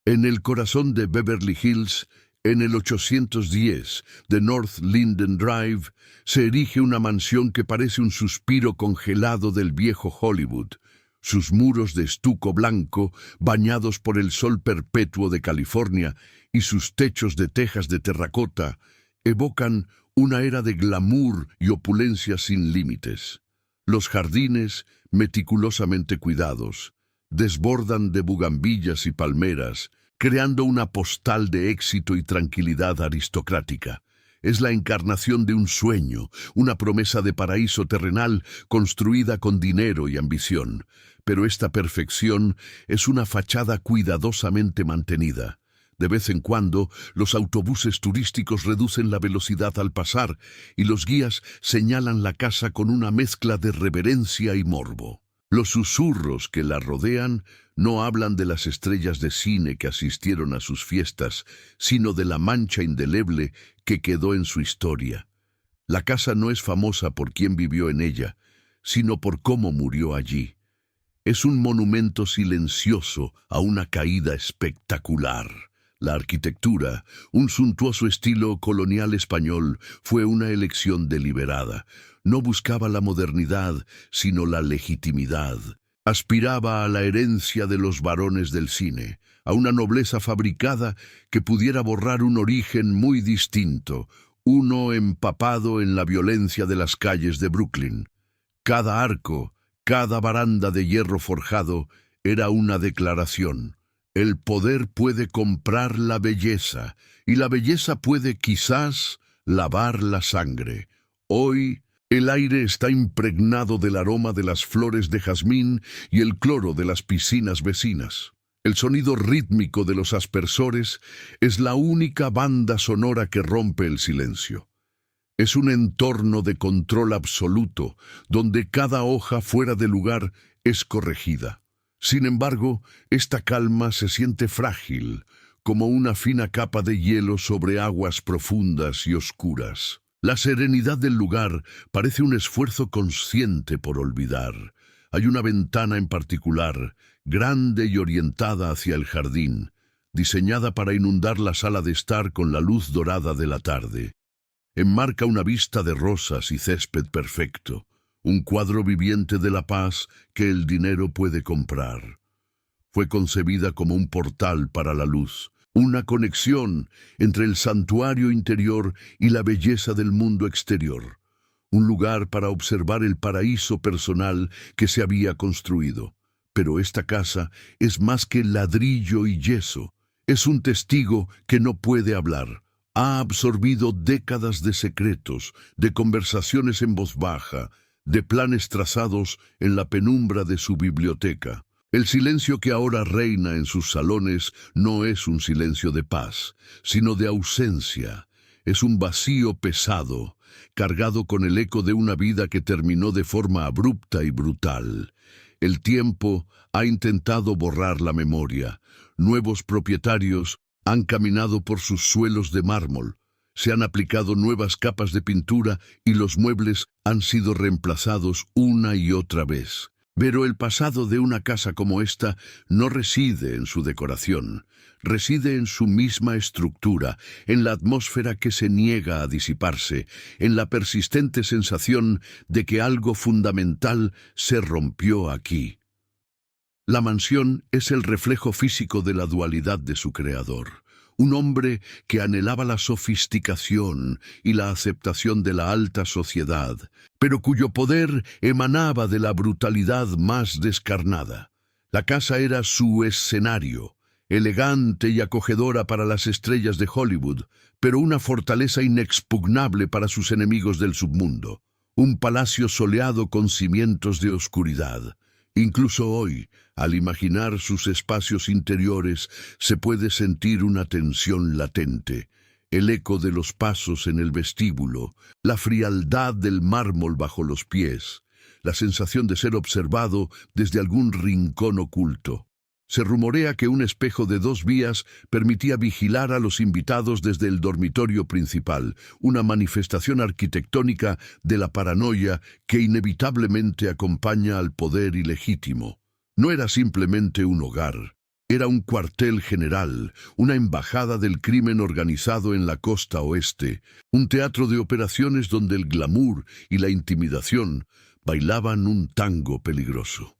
En el corazón de Beverly Hills, en el 810 de North Linden Drive, se erige una mansión que parece un suspiro congelado del viejo Hollywood. Sus muros de estuco blanco, bañados por el sol perpetuo de California, y sus techos de tejas de terracota, evocan una era de glamour y opulencia sin límites. Los jardines, meticulosamente cuidados, desbordan de bugambillas y palmeras, creando una postal de éxito y tranquilidad aristocrática. Es la encarnación de un sueño, una promesa de paraíso terrenal construida con dinero y ambición. Pero esta perfección es una fachada cuidadosamente mantenida. De vez en cuando, los autobuses turísticos reducen la velocidad al pasar y los guías señalan la casa con una mezcla de reverencia y morbo. Los susurros que la rodean no hablan de las estrellas de cine que asistieron a sus fiestas, sino de la mancha indeleble que quedó en su historia. La casa no es famosa por quien vivió en ella, sino por cómo murió allí. Es un monumento silencioso a una caída espectacular. La arquitectura, un suntuoso estilo colonial español, fue una elección deliberada. No buscaba la modernidad, sino la legitimidad. Aspiraba a la herencia de los varones del cine, a una nobleza fabricada que pudiera borrar un origen muy distinto, uno empapado en la violencia de las calles de Brooklyn. Cada arco, cada baranda de hierro forjado, era una declaración. El poder puede comprar la belleza, y la belleza puede quizás lavar la sangre. Hoy, el aire está impregnado del aroma de las flores de jazmín y el cloro de las piscinas vecinas. El sonido rítmico de los aspersores es la única banda sonora que rompe el silencio. Es un entorno de control absoluto, donde cada hoja fuera de lugar es corregida. Sin embargo, esta calma se siente frágil, como una fina capa de hielo sobre aguas profundas y oscuras. La serenidad del lugar parece un esfuerzo consciente por olvidar. Hay una ventana en particular, grande y orientada hacia el jardín, diseñada para inundar la sala de estar con la luz dorada de la tarde. Enmarca una vista de rosas y césped perfecto, un cuadro viviente de la paz que el dinero puede comprar. Fue concebida como un portal para la luz, una conexión entre el santuario interior y la belleza del mundo exterior, un lugar para observar el paraíso personal que se había construido. Pero esta casa es más que ladrillo y yeso, es un testigo que no puede hablar. Ha absorbido décadas de secretos, de conversaciones en voz baja, de planes trazados en la penumbra de su biblioteca. El silencio que ahora reina en sus salones no es un silencio de paz, sino de ausencia. Es un vacío pesado, cargado con el eco de una vida que terminó de forma abrupta y brutal. El tiempo ha intentado borrar la memoria. Nuevos propietarios han caminado por sus suelos de mármol. Se han aplicado nuevas capas de pintura y los muebles han sido reemplazados una y otra vez. Pero el pasado de una casa como esta no reside en su decoración, reside en su misma estructura, en la atmósfera que se niega a disiparse, en la persistente sensación de que algo fundamental se rompió aquí. La mansión es el reflejo físico de la dualidad de su creador. Un hombre que anhelaba la sofisticación y la aceptación de la alta sociedad, pero cuyo poder emanaba de la brutalidad más descarnada. La casa era su escenario, elegante y acogedora para las estrellas de Hollywood, pero una fortaleza inexpugnable para sus enemigos del submundo. Un palacio soleado con cimientos de oscuridad. Incluso hoy, al imaginar sus espacios interiores, se puede sentir una tensión latente, el eco de los pasos en el vestíbulo, la frialdad del mármol bajo los pies, la sensación de ser observado desde algún rincón oculto. Se rumorea que un espejo de 2 vías permitía vigilar a los invitados desde el dormitorio principal, una manifestación arquitectónica de la paranoia que inevitablemente acompaña al poder ilegítimo. No era simplemente un hogar, Era un cuartel general, una embajada del crimen organizado en la costa oeste, un teatro de operaciones donde el glamour y la intimidación bailaban un tango peligroso.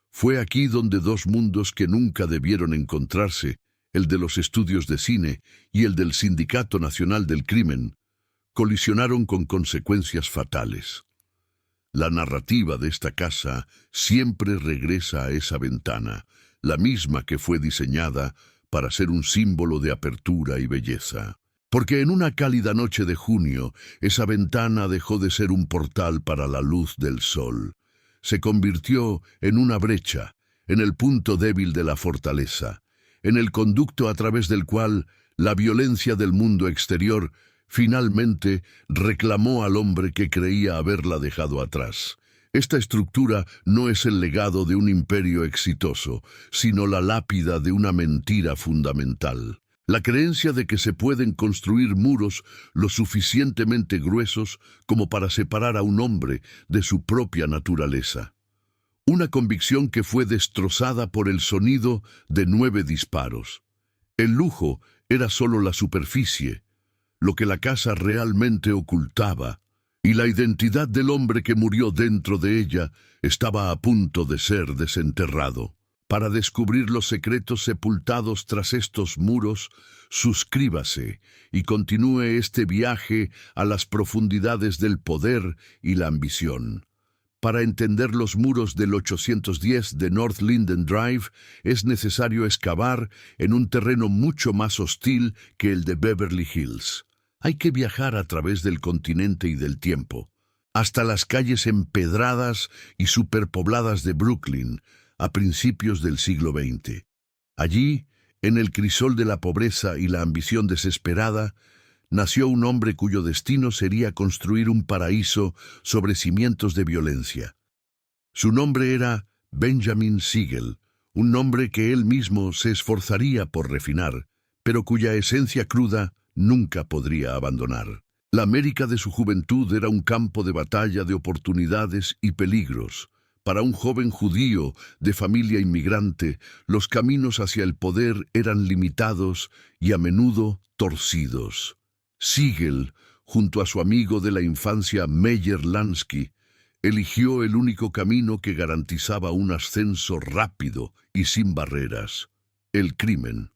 Fue aquí donde dos mundos que nunca debieron encontrarse, el de los estudios de cine y el del Sindicato Nacional del Crimen, colisionaron con consecuencias fatales. La narrativa de esta casa siempre regresa a esa ventana, la misma que fue diseñada para ser un símbolo de apertura y belleza. Porque en una cálida noche de junio, esa ventana dejó de ser un portal para la luz del sol. Se convirtió en una brecha, en el punto débil de la fortaleza, en el conducto a través del cual la violencia del mundo exterior finalmente reclamó al hombre que creía haberla dejado atrás. Esta estructura no es el legado de un imperio exitoso, sino la lápida de una mentira fundamental. La creencia de que se pueden construir muros lo suficientemente gruesos como para separar a un hombre de su propia naturaleza. Una convicción que fue destrozada por el sonido de 9 disparos. El lujo era solo la superficie, lo que la casa realmente ocultaba, y la identidad del hombre que murió dentro de ella estaba a punto de ser desenterrado. Para descubrir los secretos sepultados tras estos muros, suscríbase y continúe este viaje a las profundidades del poder y la ambición. Para entender los muros del 810 de North Linden Drive, es necesario excavar en un terreno mucho más hostil que el de Beverly Hills. Hay que viajar a través del continente y del tiempo, hasta las calles empedradas y superpobladas de Brooklyn, a principios del siglo XX. Allí, en el crisol de la pobreza y la ambición desesperada, nació un hombre cuyo destino sería construir un paraíso sobre cimientos de violencia. Su nombre era Benjamin Siegel, un nombre que él mismo se esforzaría por refinar, pero cuya esencia cruda nunca podría abandonar. La América de su juventud era un campo de batalla de oportunidades y peligros. Para un joven judío de familia inmigrante, los caminos hacia el poder eran limitados y a menudo torcidos. Siegel, junto a su amigo de la infancia Meyer Lansky, eligió el único camino que garantizaba un ascenso rápido y sin barreras: el crimen.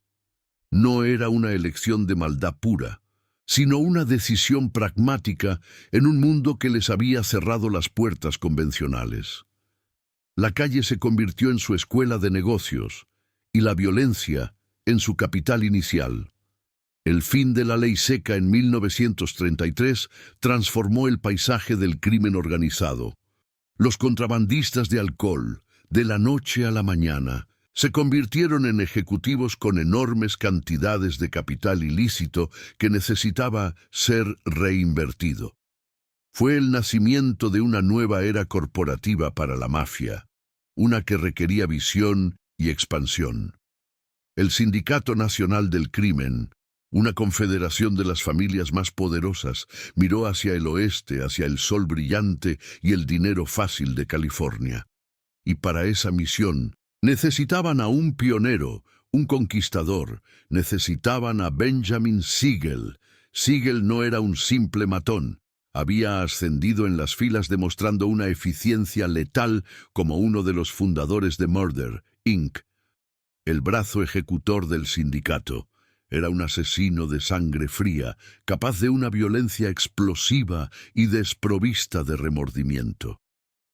No era una elección de maldad pura, sino una decisión pragmática en un mundo que les había cerrado las puertas convencionales. La calle se convirtió en su escuela de negocios y la violencia en su capital inicial. El fin de la ley seca en 1933 transformó el paisaje del crimen organizado. Los contrabandistas de alcohol, de la noche a la mañana, se convirtieron en ejecutivos con enormes cantidades de capital ilícito que necesitaba ser reinvertido. Fue el nacimiento de una nueva era corporativa para la mafia, una que requería visión y expansión. El Sindicato Nacional del Crimen, una confederación de las familias más poderosas, miró hacia el oeste, hacia el sol brillante y el dinero fácil de California. Y para esa misión, necesitaban a un pionero, un conquistador. Necesitaban a Benjamin Siegel. Siegel no era un simple matón. Había ascendido en las filas demostrando una eficiencia letal como uno de los fundadores de Murder, Inc., el brazo ejecutor del sindicato. Era un asesino de sangre fría, capaz de una violencia explosiva y desprovista de remordimiento.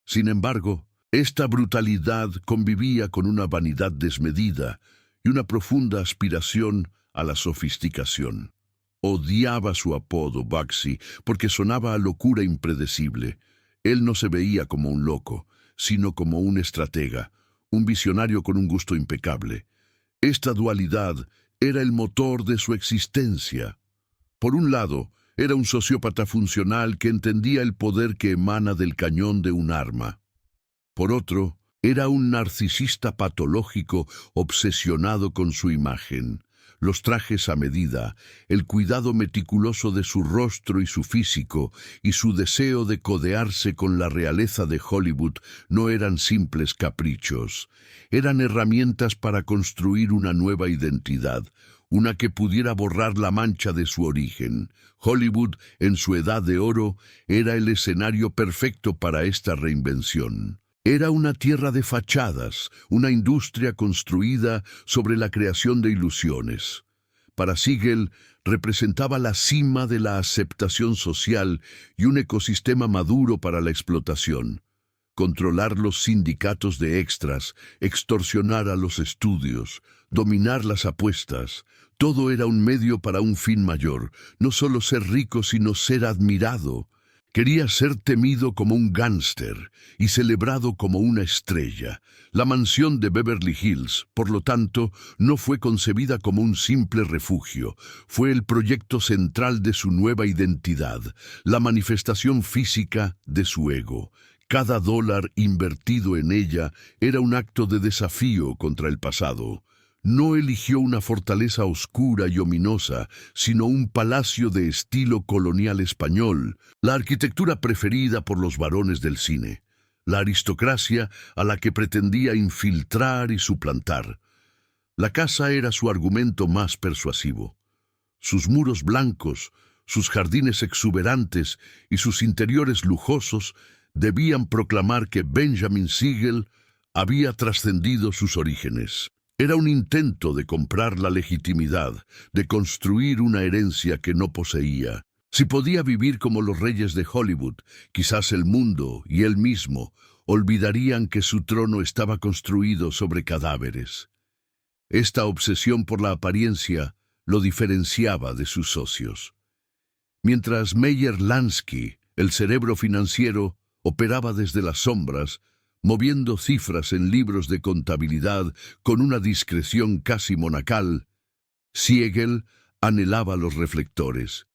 Sin embargo, esta brutalidad convivía con una vanidad desmedida y una profunda aspiración a la sofisticación. Odiaba su apodo, Bugsy, porque sonaba a locura impredecible. Él no se veía como un loco, sino como un estratega, un visionario con un gusto impecable. Esta dualidad era el motor de su existencia. Por un lado, era un sociópata funcional que entendía el poder que emana del cañón de un arma. Por otro, era un narcisista patológico obsesionado con su imagen. los trajes a medida, el cuidado meticuloso de su rostro y su físico, y su deseo de codearse con la realeza de Hollywood no eran simples caprichos. Eran herramientas para construir una nueva identidad, una que pudiera borrar la mancha de su origen. Hollywood, en su edad de oro, era el escenario perfecto para esta reinvención. Era una tierra de fachadas, una industria construida sobre la creación de ilusiones. Para Siegel, representaba la cima de la aceptación social y un ecosistema maduro para la explotación. Controlar los sindicatos de extras, extorsionar a los estudios, dominar las apuestas, todo era un medio para un fin mayor, no solo ser rico sino ser admirado. Quería ser temido como un gángster y celebrado como una estrella. La mansión de Beverly Hills, por lo tanto, no fue concebida como un simple refugio. Fue el proyecto central de su nueva identidad, la manifestación física de su ego. Cada dólar invertido en ella era un acto de desafío contra el pasado. No eligió una fortaleza oscura y ominosa, sino un palacio de estilo colonial español, la arquitectura preferida por los varones del cine, la aristocracia a la que pretendía infiltrar y suplantar. La casa era su argumento más persuasivo. Sus muros blancos, sus jardines exuberantes y sus interiores lujosos debían proclamar que Benjamin Siegel había trascendido sus orígenes. Era un intento de comprar la legitimidad, de construir una herencia que no poseía. Si podía vivir como los reyes de Hollywood, quizás el mundo y él mismo olvidarían que su trono estaba construido sobre cadáveres. Esta obsesión por la apariencia lo diferenciaba de sus socios. Mientras Meyer Lansky, el cerebro financiero, operaba desde las sombras, moviendo cifras en libros de contabilidad con una discreción casi monacal, Siegel anhelaba los reflectores.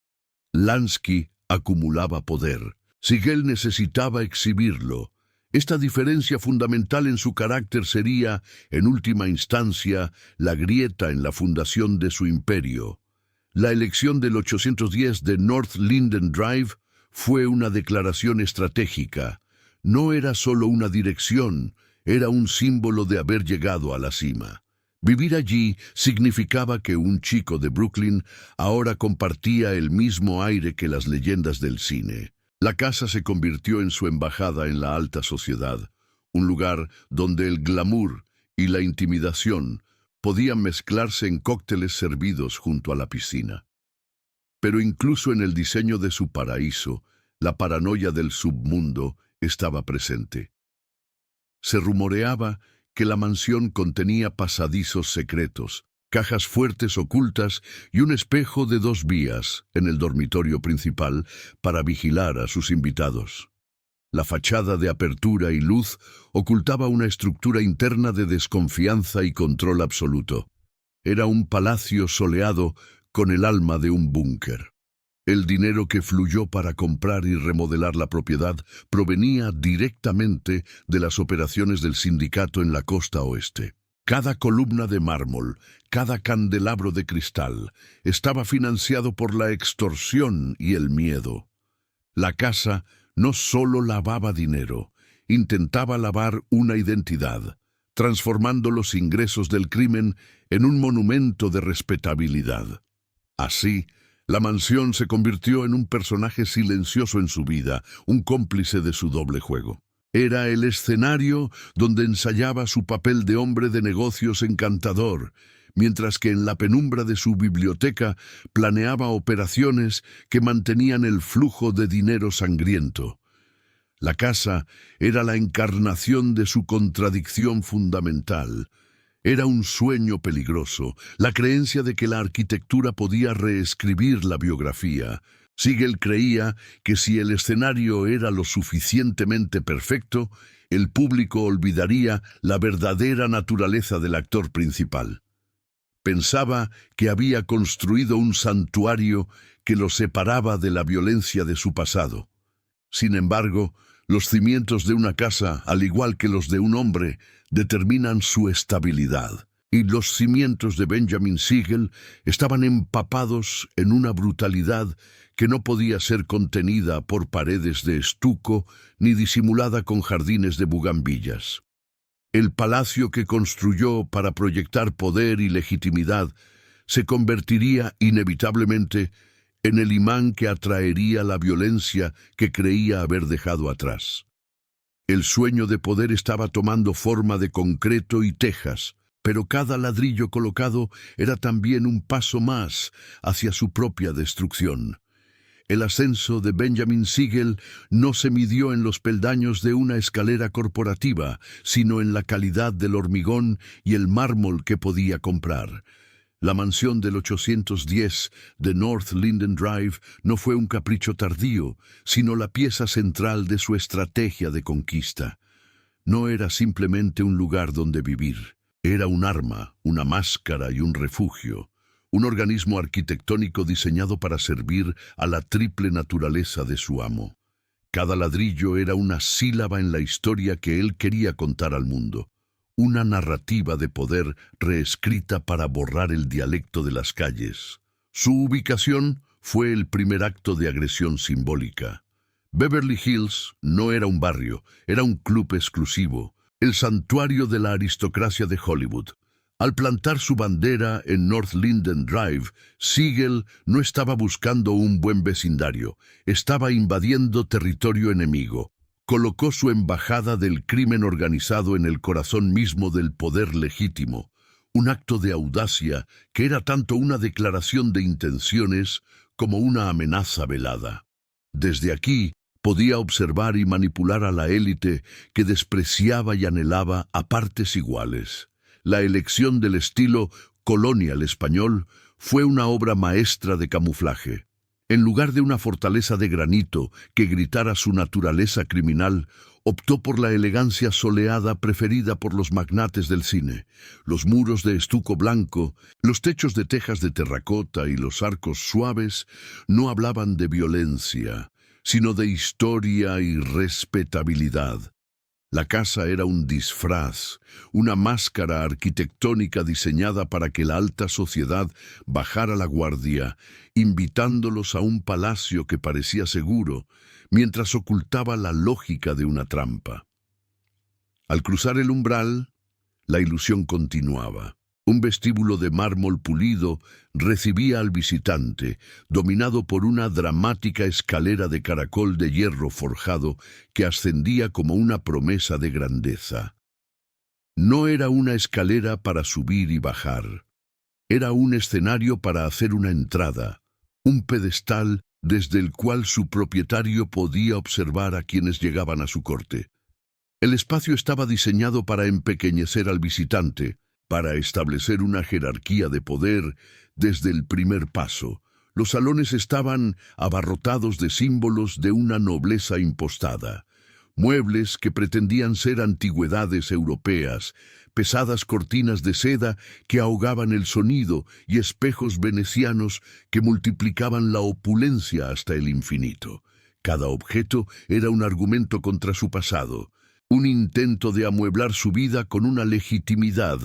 Lansky acumulaba poder. Siegel necesitaba exhibirlo. Esta diferencia fundamental en su carácter sería, en última instancia, la grieta en la fundación de su imperio. La elección del 810 de North Linden Drive fue una declaración estratégica. No era solo una dirección, era un símbolo de haber llegado a la cima. Vivir allí significaba que un chico de Brooklyn ahora compartía el mismo aire que las leyendas del cine. La casa se convirtió en su embajada en la alta sociedad, un lugar donde el glamour y la intimidación podían mezclarse en cócteles servidos junto a la piscina. Pero incluso en el diseño de su paraíso, la paranoia del submundo estaba presente. Se rumoreaba que la mansión contenía pasadizos secretos, cajas fuertes ocultas y un espejo de 2 vías en el dormitorio principal para vigilar a sus invitados. La fachada de apertura y luz ocultaba una estructura interna de desconfianza y control absoluto. Era un palacio soleado con el alma de un búnker. El dinero que fluyó para comprar y remodelar la propiedad provenía directamente de las operaciones del sindicato en la costa oeste. Cada columna de mármol, cada candelabro de cristal, estaba financiado por la extorsión y el miedo. La casa no solo lavaba dinero, intentaba lavar una identidad, transformando los ingresos del crimen en un monumento de respetabilidad. Así, la mansión se convirtió en un personaje silencioso en su vida, un cómplice de su doble juego. Era el escenario donde ensayaba su papel de hombre de negocios encantador, mientras que en la penumbra de su biblioteca planeaba operaciones que mantenían el flujo de dinero sangriento. La casa era la encarnación de su contradicción fundamental. Era un sueño peligroso, la creencia de que la arquitectura podía reescribir la biografía. Siegel creía que si el escenario era lo suficientemente perfecto, el público olvidaría la verdadera naturaleza del actor principal. Pensaba que había construido un santuario que lo separaba de la violencia de su pasado. Sin embargo, los cimientos de una casa, al igual que los de un hombre, determinan su estabilidad. y los cimientos de Benjamin Siegel estaban empapados en una brutalidad que no podía ser contenida por paredes de estuco ni disimulada con jardines de bugambillas. El palacio que construyó para proyectar poder y legitimidad se convertiría inevitablemente en el imán que atraería la violencia que creía haber dejado atrás. El sueño de poder estaba tomando forma de concreto y tejas, pero cada ladrillo colocado era también un paso más hacia su propia destrucción. El ascenso de Benjamin Siegel no se midió en los peldaños de una escalera corporativa, sino en la calidad del hormigón y el mármol que podía comprar. La mansión del 810 de North Linden Drive no fue un capricho tardío, sino la pieza central de su estrategia de conquista. No era simplemente un lugar donde vivir. Era un arma, una máscara y un refugio. Un organismo arquitectónico diseñado para servir a la triple naturaleza de su amo. Cada ladrillo era una sílaba en la historia que él quería contar al mundo. Una narrativa de poder reescrita para borrar el dialecto de las calles. Su ubicación fue el primer acto de agresión simbólica. Beverly Hills no era un barrio, era un club exclusivo, el santuario de la aristocracia de Hollywood. Al plantar su bandera en North Linden Drive, Siegel no estaba buscando un buen vecindario, estaba invadiendo territorio enemigo. Colocó su embajada del crimen organizado en el corazón mismo del poder legítimo, un acto de audacia que era tanto una declaración de intenciones como una amenaza velada. Desde aquí podía observar y manipular a la élite que despreciaba y anhelaba a partes iguales. La elección del estilo colonial español fue una obra maestra de camuflaje. En lugar de una fortaleza de granito que gritara su naturaleza criminal, optó por la elegancia soleada preferida por los magnates del cine. Los muros de estuco blanco, los techos de tejas de terracota y los arcos suaves no hablaban de violencia, sino de historia y respetabilidad. La casa era un disfraz, una máscara arquitectónica diseñada para que la alta sociedad bajara la guardia, invitándolos a un palacio que parecía seguro, mientras ocultaba la lógica de una trampa. Al cruzar el umbral, la ilusión continuaba. Un vestíbulo de mármol pulido recibía al visitante, dominado por una dramática escalera de caracol de hierro forjado que ascendía como una promesa de grandeza. No era una escalera para subir y bajar. Era un escenario para hacer una entrada, un pedestal desde el cual su propietario podía observar a quienes llegaban a su corte. El espacio estaba diseñado para empequeñecer al visitante, para establecer una jerarquía de poder desde el primer paso. Los salones estaban abarrotados de símbolos de una nobleza impostada. Muebles que pretendían ser antigüedades europeas, pesadas cortinas de seda que ahogaban el sonido y espejos venecianos que multiplicaban la opulencia hasta el infinito. Cada objeto era un argumento contra su pasado, un intento de amueblar su vida con una legitimidad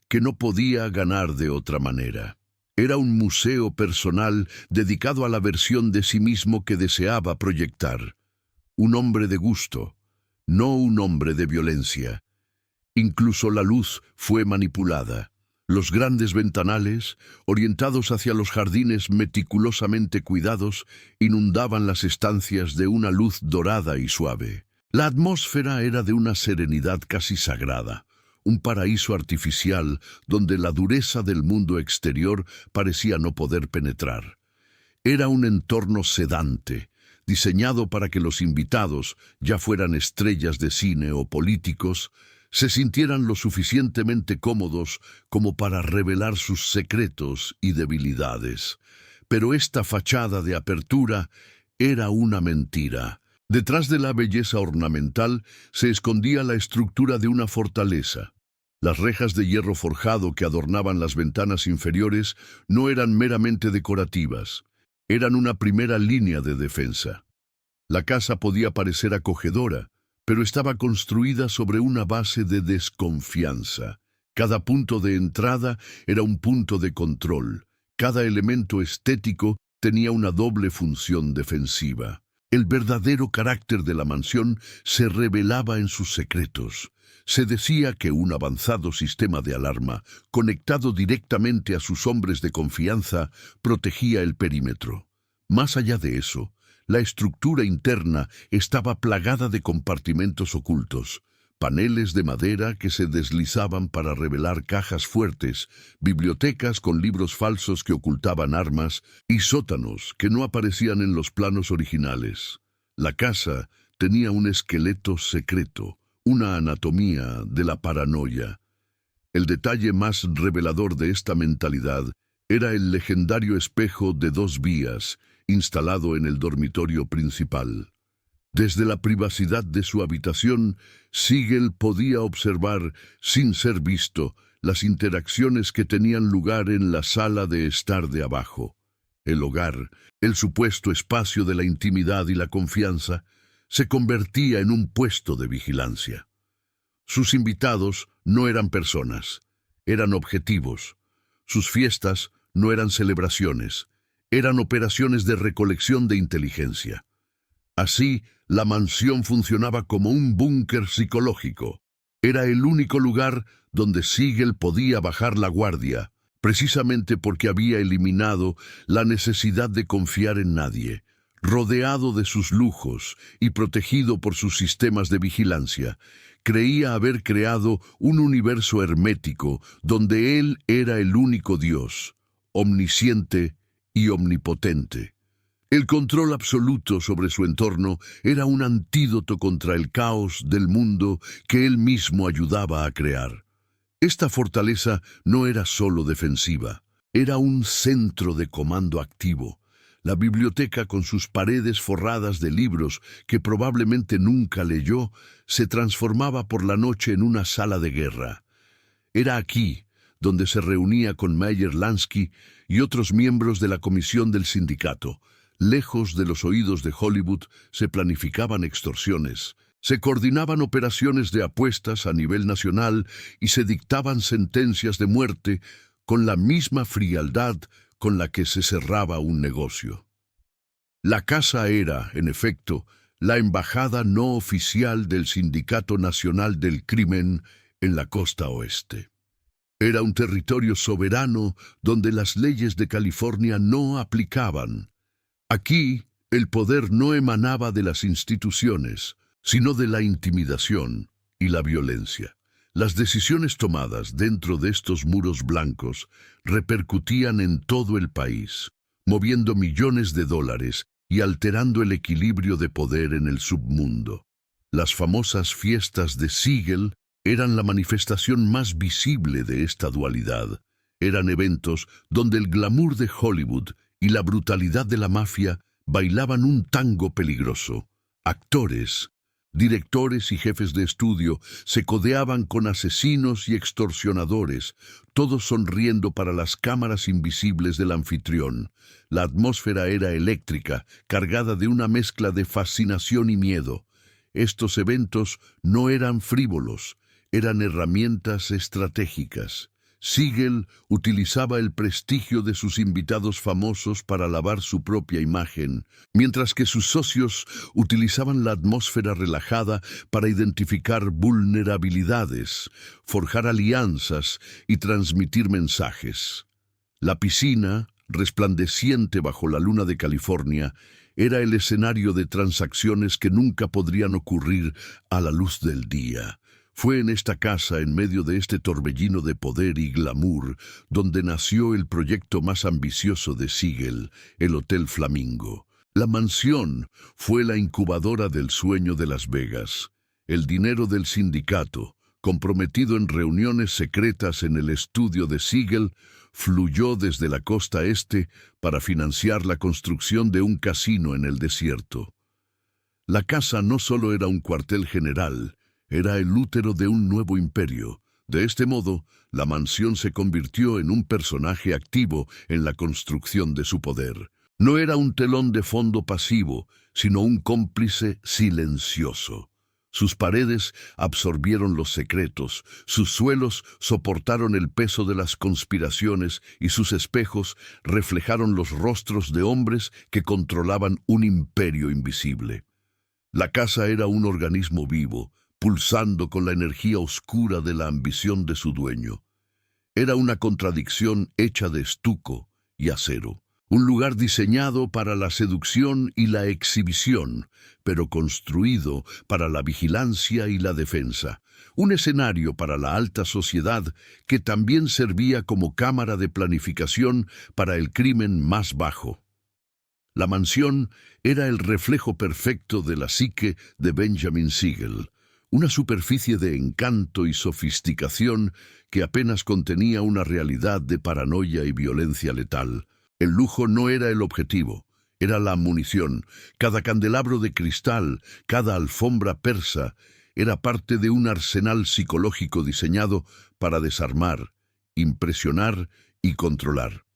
que no podía ganar de otra manera. Era un museo personal dedicado a la versión de sí mismo que deseaba proyectar. Un hombre de gusto, no un hombre de violencia. Incluso la luz fue manipulada. Los grandes ventanales, orientados hacia los jardines meticulosamente cuidados, inundaban las estancias de una luz dorada y suave. La atmósfera era de una serenidad casi sagrada, un paraíso artificial donde la dureza del mundo exterior parecía no poder penetrar. Era un entorno sedante, diseñado para que los invitados, ya fueran estrellas de cine o políticos, se sintieran lo suficientemente cómodos como para revelar sus secretos y debilidades. Pero esta fachada de apertura era una mentira. Detrás de la belleza ornamental se escondía la estructura de una fortaleza. Las rejas de hierro forjado que adornaban las ventanas inferiores no eran meramente decorativas, eran una primera línea de defensa. La casa podía parecer acogedora, pero estaba construida sobre una base de desconfianza. Cada punto de entrada era un punto de control. Cada elemento estético tenía una doble función defensiva. El verdadero carácter de la mansión se revelaba en sus secretos. Se decía que un avanzado sistema de alarma, conectado directamente a sus hombres de confianza, protegía el perímetro. Más allá de eso, la estructura interna estaba plagada de compartimentos ocultos, paneles de madera que se deslizaban para revelar cajas fuertes, bibliotecas con libros falsos que ocultaban armas y sótanos que no aparecían en los planos originales. La casa tenía un esqueleto secreto, una anatomía de la paranoia. El detalle más revelador de esta mentalidad era el legendario espejo de 2 vías, instalado en el dormitorio principal. Desde la privacidad de su habitación, Siegel podía observar, sin ser visto, las interacciones que tenían lugar en la sala de estar de abajo. El hogar, el supuesto espacio de la intimidad y la confianza, se convertía en un puesto de vigilancia. Sus invitados no eran personas, eran objetivos. Sus fiestas no eran celebraciones, eran operaciones de recolección de inteligencia. Así, la mansión funcionaba como un búnker psicológico. Era el único lugar donde Siegel podía bajar la guardia, precisamente porque había eliminado la necesidad de confiar en nadie. Rodeado de sus lujos y protegido por sus sistemas de vigilancia, creía haber creado un universo hermético donde él era el único Dios, omnisciente y omnipotente. El control absoluto sobre su entorno era un antídoto contra el caos del mundo que él mismo ayudaba a crear. Esta fortaleza no era solo defensiva, era un centro de comando activo. La biblioteca, con sus paredes forradas de libros que probablemente nunca leyó, se transformaba por la noche en una sala de guerra. Era aquí donde se reunía con Meyer Lansky y otros miembros de la comisión del sindicato. Lejos de los oídos de Hollywood se planificaban extorsiones, se coordinaban operaciones de apuestas a nivel nacional y se dictaban sentencias de muerte con la misma frialdad con la que se cerraba un negocio. La casa era, en efecto, la embajada no oficial del Sindicato Nacional del Crimen en la costa oeste. Era un territorio soberano donde las leyes de California no aplicaban. Aquí, el poder no emanaba de las instituciones, sino de la intimidación y la violencia. Las decisiones tomadas dentro de estos muros blancos repercutían en todo el país, moviendo millones de dólares y alterando el equilibrio de poder en el submundo. Las famosas fiestas de Siegel eran la manifestación más visible de esta dualidad. Eran eventos donde el glamour de Hollywood y la brutalidad de la mafia bailaban un tango peligroso. Actores, directores y jefes de estudio se codeaban con asesinos y extorsionadores, todos sonriendo para las cámaras invisibles del anfitrión. La atmósfera era eléctrica, cargada de una mezcla de fascinación y miedo. Estos eventos no eran frívolos, eran herramientas estratégicas. Siegel utilizaba el prestigio de sus invitados famosos para lavar su propia imagen, mientras que sus socios utilizaban la atmósfera relajada para identificar vulnerabilidades, forjar alianzas y transmitir mensajes. La piscina, resplandeciente bajo la luna de California, era el escenario de transacciones que nunca podrían ocurrir a la luz del día. Fue en esta casa, en medio de este torbellino de poder y glamour, donde nació el proyecto más ambicioso de Siegel, el Hotel Flamingo. La mansión fue la incubadora del sueño de Las Vegas. El dinero del sindicato, comprometido en reuniones secretas en el estudio de Siegel, fluyó desde la costa este para financiar la construcción de un casino en el desierto. La casa no solo era un cuartel general, era el útero de un nuevo imperio. De este modo, la mansión se convirtió en un personaje activo en la construcción de su poder. No era un telón de fondo pasivo, sino un cómplice silencioso. Sus paredes absorbieron los secretos, sus suelos soportaron el peso de las conspiraciones y sus espejos reflejaron los rostros de hombres que controlaban un imperio invisible. La casa era un organismo vivo, pulsando con la energía oscura de la ambición de su dueño. Era una contradicción hecha de estuco y acero. Un lugar diseñado para la seducción y la exhibición, pero construido para la vigilancia y la defensa. Un escenario para la alta sociedad que también servía como cámara de planificación para el crimen más bajo. La mansión era el reflejo perfecto de la psique de Benjamin Siegel, una superficie de encanto y sofisticación que apenas contenía una realidad de paranoia y violencia letal. El lujo no era el objetivo, era la munición. Cada candelabro de cristal, cada alfombra persa, era parte de un arsenal psicológico diseñado para desarmar, impresionar y controlar.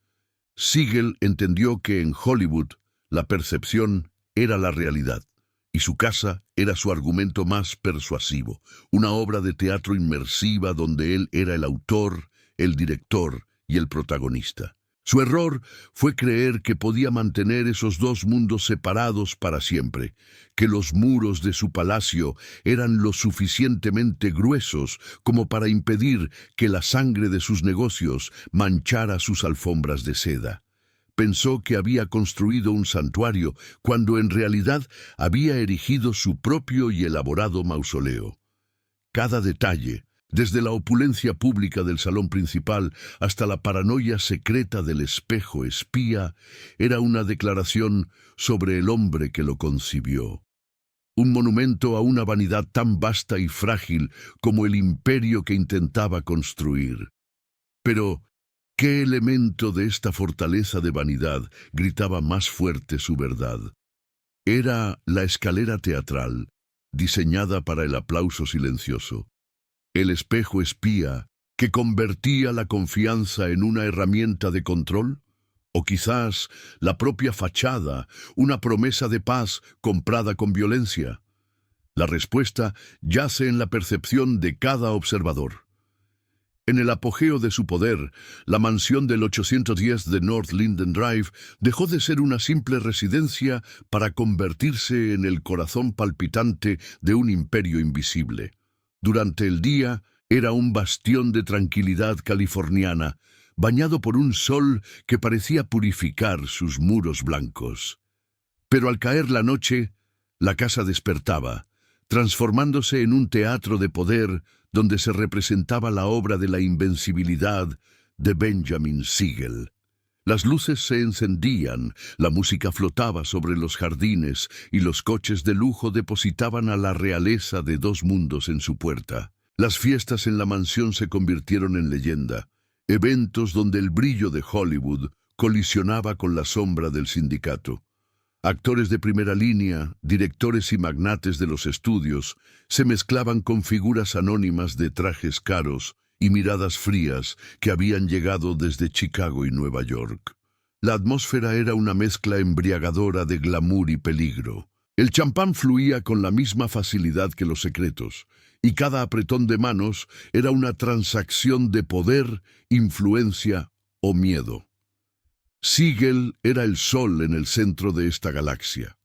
Siegel entendió que en Hollywood la percepción era la realidad, y su casa era su argumento más persuasivo, una obra de teatro inmersiva donde él era el autor, el director y el protagonista. Su error fue creer que podía mantener esos dos mundos separados para siempre, que los muros de su palacio eran lo suficientemente gruesos como para impedir que la sangre de sus negocios manchara sus alfombras de seda. Pensó que había construido un santuario cuando en realidad había erigido su propio y elaborado mausoleo. Cada detalle, desde la opulencia pública del salón principal hasta la paranoia secreta del espejo espía, era una declaración sobre el hombre que lo concibió. Un monumento a una vanidad tan vasta y frágil como el imperio que intentaba construir. Pero, ¿qué elemento de esta fortaleza de vanidad gritaba más fuerte su verdad? Era la escalera teatral, diseñada para el aplauso silencioso. El espejo espía, que convertía la confianza en una herramienta de control, o quizás la propia fachada, una promesa de paz comprada con violencia. La respuesta yace en la percepción de cada observador. En el apogeo de su poder, la mansión del 810 de North Linden Drive dejó de ser una simple residencia para convertirse en el corazón palpitante de un imperio invisible. Durante el día, era un bastión de tranquilidad californiana, bañado por un sol que parecía purificar sus muros blancos. Pero al caer la noche, la casa despertaba, transformándose en un teatro de poder donde se representaba la obra de la invencibilidad de Benjamin Siegel. Las luces se encendían, la música flotaba sobre los jardines y los coches de lujo depositaban a la realeza de dos mundos en su puerta. Las fiestas en la mansión se convirtieron en leyenda, eventos donde el brillo de Hollywood colisionaba con la sombra del sindicato. Actores de primera línea, directores y magnates de los estudios se mezclaban con figuras anónimas de trajes caros y miradas frías que habían llegado desde Chicago y Nueva York. La atmósfera era una mezcla embriagadora de glamour y peligro. El champán fluía con la misma facilidad que los secretos, y cada apretón de manos era una transacción de poder, influencia o miedo. Siegel era el sol en el centro de esta galaxia.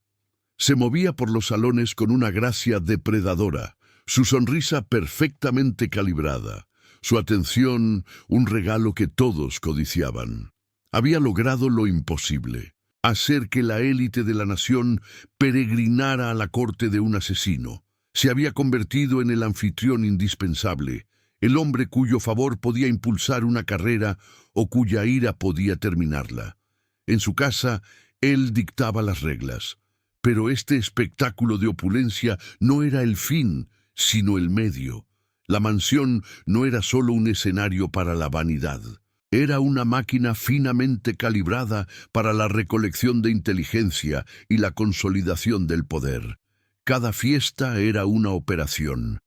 Se movía por los salones con una gracia depredadora, su sonrisa perfectamente calibrada, su atención un regalo que todos codiciaban. Había logrado lo imposible, hacer que la élite de la nación peregrinara a la corte de un asesino. Se había convertido en el anfitrión indispensable, el hombre cuyo favor podía impulsar una carrera o cuya ira podía terminarla. En su casa, él dictaba las reglas, pero este espectáculo de opulencia no era el fin, sino el medio. La mansión no era solo un escenario para la vanidad. Era una máquina finamente calibrada para la recolección de inteligencia y la consolidación del poder. Cada fiesta era una operación.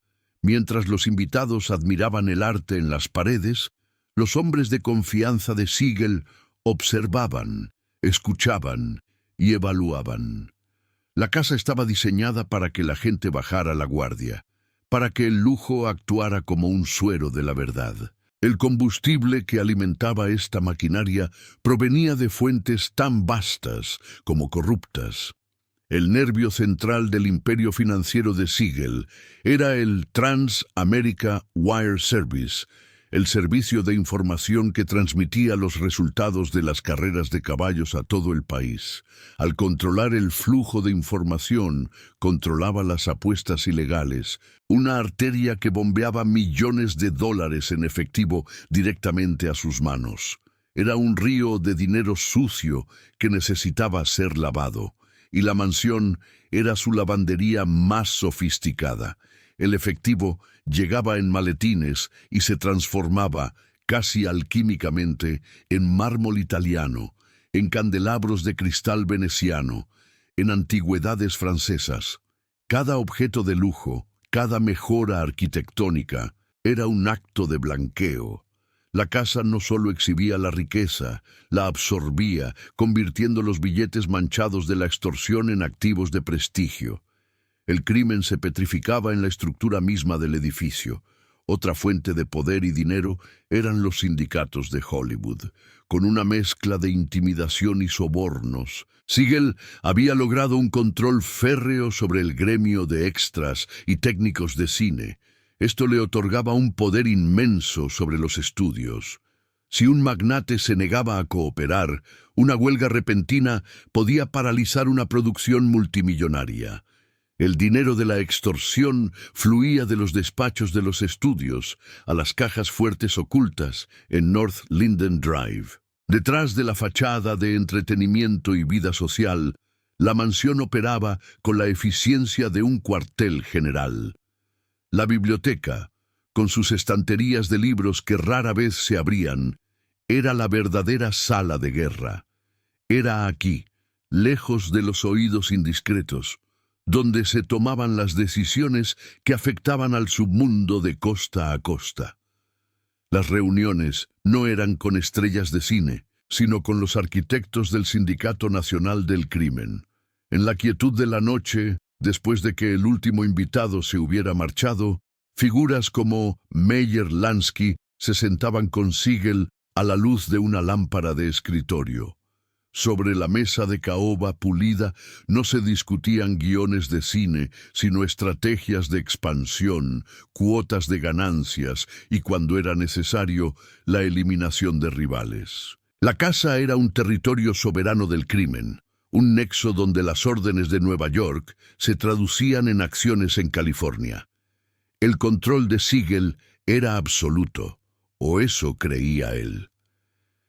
Mientras los invitados admiraban el arte en las paredes, los hombres de confianza de Siegel observaban, escuchaban y evaluaban. La casa estaba diseñada para que la gente bajara la guardia, para que el lujo actuara como un suero de la verdad. El combustible que alimentaba esta maquinaria provenía de fuentes tan vastas como corruptas. El nervio central del imperio financiero de Siegel era el Trans-America Wire Service, el servicio de información que transmitía los resultados de las carreras de caballos a todo el país. Al controlar el flujo de información, controlaba las apuestas ilegales, una arteria que bombeaba millones de dólares en efectivo directamente a sus manos. Era un río de dinero sucio que necesitaba ser lavado, y la mansión era su lavandería más sofisticada. El efectivo llegaba en maletines y se transformaba, casi alquímicamente, en mármol italiano, en candelabros de cristal veneciano, en antigüedades francesas. Cada objeto de lujo, cada mejora arquitectónica, era un acto de blanqueo. La casa no solo exhibía la riqueza, la absorbía, convirtiendo los billetes manchados de la extorsión en activos de prestigio. El crimen se petrificaba en la estructura misma del edificio. Otra fuente de poder y dinero eran los sindicatos de Hollywood, con una mezcla de intimidación y sobornos. Siegel había logrado un control férreo sobre el gremio de extras y técnicos de cine. Esto le otorgaba un poder inmenso sobre los estudios. Si un magnate se negaba a cooperar, una huelga repentina podía paralizar una producción multimillonaria. El dinero de la extorsión fluía de los despachos de los estudios a las cajas fuertes ocultas en North Linden Drive. Detrás de la fachada de entretenimiento y vida social, la mansión operaba con la eficiencia de un cuartel general. La biblioteca, con sus estanterías de libros que rara vez se abrían, era la verdadera sala de guerra. Era aquí, lejos de los oídos indiscretos, donde se tomaban las decisiones que afectaban al submundo de costa a costa. Las reuniones no eran con estrellas de cine, sino con los arquitectos del Sindicato Nacional del Crimen. En la quietud de la noche, después de que el último invitado se hubiera marchado, figuras como Meyer Lansky se sentaban con Siegel a la luz de una lámpara de escritorio. Sobre la mesa de caoba pulida no se discutían guiones de cine, sino estrategias de expansión, cuotas de ganancias y, cuando era necesario, la eliminación de rivales. La casa era un territorio soberano del crimen, un nexo donde las órdenes de Nueva York se traducían en acciones en California. El control de Siegel era absoluto, o eso creía él.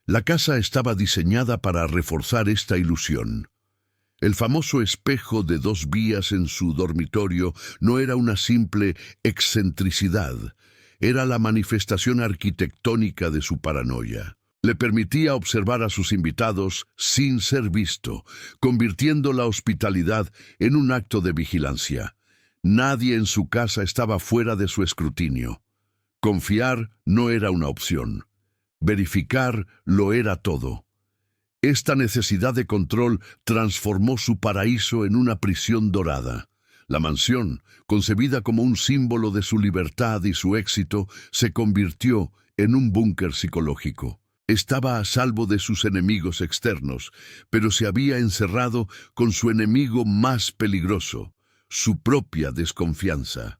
La casa estaba diseñada para reforzar esta ilusión. El famoso espejo de 2 vías en su dormitorio no era una simple excentricidad, era la manifestación arquitectónica de su paranoia. Le permitía observar a sus invitados sin ser visto, convirtiendo la hospitalidad en un acto de vigilancia. Nadie en su casa estaba fuera de su escrutinio. Confiar no era una opción. Verificar lo era todo. Esta necesidad de control transformó su paraíso en una prisión dorada. La mansión, concebida como un símbolo de su libertad y su éxito, se convirtió en un búnker psicológico. Estaba a salvo de sus enemigos externos, pero se había encerrado con su enemigo más peligroso, su propia desconfianza.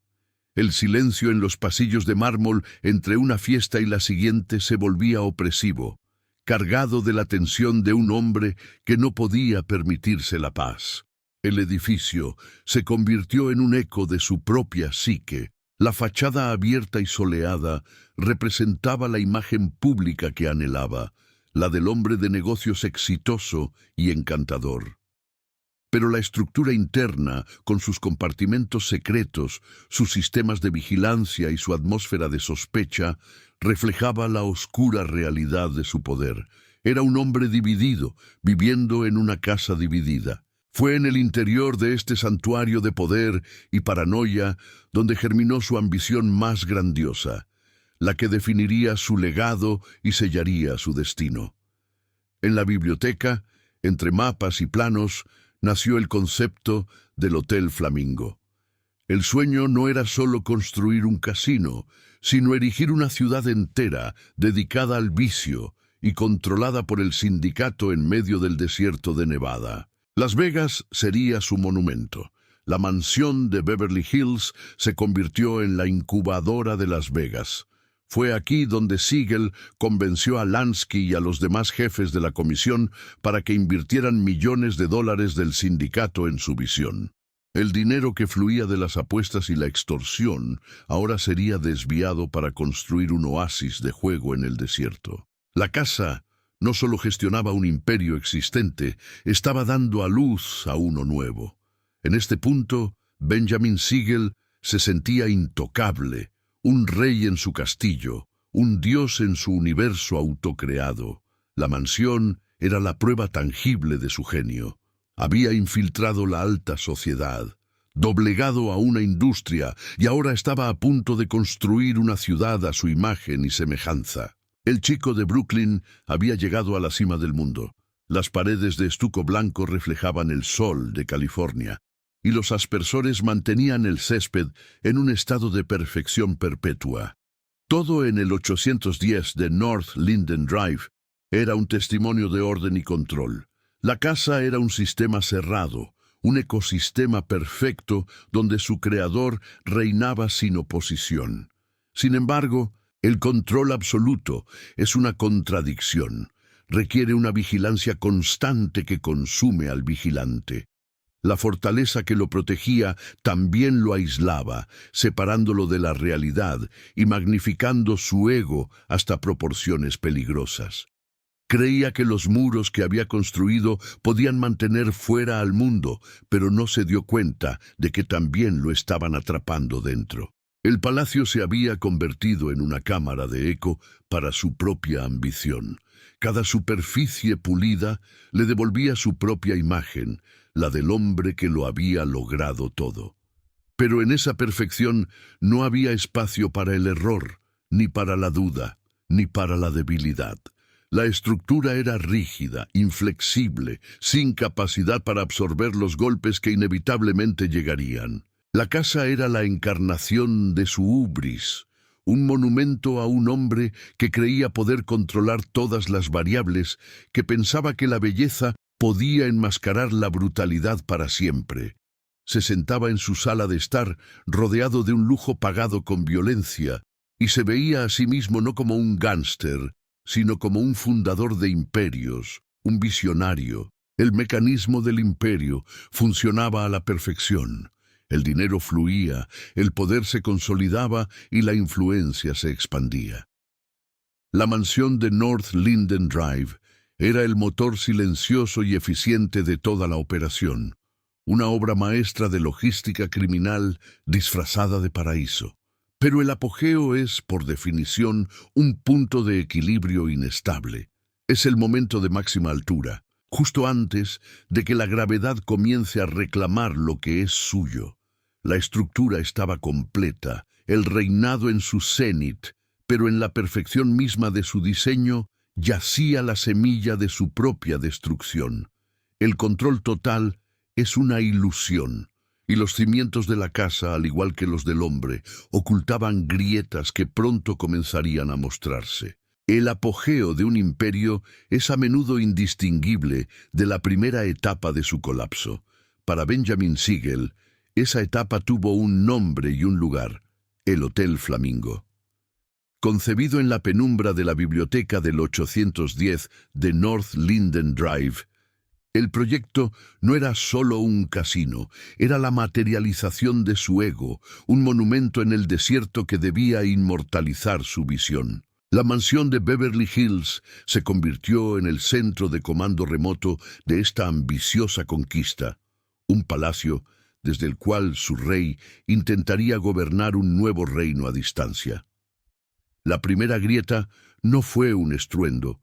El silencio en los pasillos de mármol entre una fiesta y la siguiente se volvía opresivo, cargado de la tensión de un hombre que no podía permitirse la paz. El edificio se convirtió en un eco de su propia psique. La fachada abierta y soleada representaba la imagen pública que anhelaba, la del hombre de negocios exitoso y encantador. Pero la estructura interna, con sus compartimentos secretos, sus sistemas de vigilancia y su atmósfera de sospecha, reflejaba la oscura realidad de su poder. Era un hombre dividido, viviendo en una casa dividida. Fue en el interior de este santuario de poder y paranoia donde germinó su ambición más grandiosa, la que definiría su legado y sellaría su destino. En la biblioteca, entre mapas y planos, nació el concepto del Hotel Flamingo. El sueño no era solo construir un casino, sino erigir una ciudad entera dedicada al vicio y controlada por el sindicato en medio del desierto de Nevada. Las Vegas sería su monumento. La mansión de Beverly Hills se convirtió en la incubadora de Las Vegas. Fue aquí donde Siegel convenció a Lansky y a los demás jefes de la comisión para que invirtieran millones de dólares del sindicato en su visión. El dinero que fluía de las apuestas y la extorsión ahora sería desviado para construir un oasis de juego en el desierto. La casa no solo gestionaba un imperio existente, estaba dando a luz a uno nuevo. En este punto, Benjamin Siegel se sentía intocable, un rey en su castillo, un dios en su universo autocreado. La mansión era la prueba tangible de su genio. Había infiltrado la alta sociedad, doblegado a una industria y ahora estaba a punto de construir una ciudad a su imagen y semejanza. El chico de Brooklyn había llegado a la cima del mundo. Las paredes de estuco blanco reflejaban el sol de California y los aspersores mantenían el césped en un estado de perfección perpetua. Todo en el 810 de North Linden Drive era un testimonio de orden y control. La casa era un sistema cerrado, un ecosistema perfecto donde su creador reinaba sin oposición. Sin embargo, el control absoluto es una contradicción. Requiere una vigilancia constante que consume al vigilante. La fortaleza que lo protegía también lo aislaba, separándolo de la realidad y magnificando su ego hasta proporciones peligrosas. Creía que los muros que había construido podían mantener fuera al mundo, pero no se dio cuenta de que también lo estaban atrapando dentro. El palacio se había convertido en una cámara de eco para su propia ambición. Cada superficie pulida le devolvía su propia imagen, la del hombre que lo había logrado todo. Pero en esa perfección no había espacio para el error, ni para la duda, ni para la debilidad. La estructura era rígida, inflexible, sin capacidad para absorber los golpes que inevitablemente llegarían. La casa era la encarnación de su hubris, un monumento a un hombre que creía poder controlar todas las variables, que pensaba que la belleza podía enmascarar la brutalidad para siempre. Se sentaba en su sala de estar, rodeado de un lujo pagado con violencia, y se veía a sí mismo no como un gánster, sino como un fundador de imperios, un visionario. El mecanismo del imperio funcionaba a la perfección. El dinero fluía, el poder se consolidaba y la influencia se expandía. La mansión de North Linden Drive era el motor silencioso y eficiente de toda la operación, una obra maestra de logística criminal disfrazada de paraíso. Pero el apogeo es, por definición, un punto de equilibrio inestable. Es el momento de máxima altura, justo antes de que la gravedad comience a reclamar lo que es suyo. La estructura estaba completa, el reinado en su cenit, pero en la perfección misma de su diseño yacía la semilla de su propia destrucción. El control total es una ilusión, y los cimientos de la casa, al igual que los del hombre, ocultaban grietas que pronto comenzarían a mostrarse. El apogeo de un imperio es a menudo indistinguible de la primera etapa de su colapso. Para Benjamin Siegel, esa etapa tuvo un nombre y un lugar: el Hotel Flamingo. Concebido en la penumbra de la biblioteca del 810 de North Linden Drive, el proyecto no era solo un casino, era la materialización de su ego, un monumento en el desierto que debía inmortalizar su visión. La mansión de Beverly Hills se convirtió en el centro de comando remoto de esta ambiciosa conquista, un palacio desde el cual su rey intentaría gobernar un nuevo reino a distancia. La primera grieta no fue un estruendo,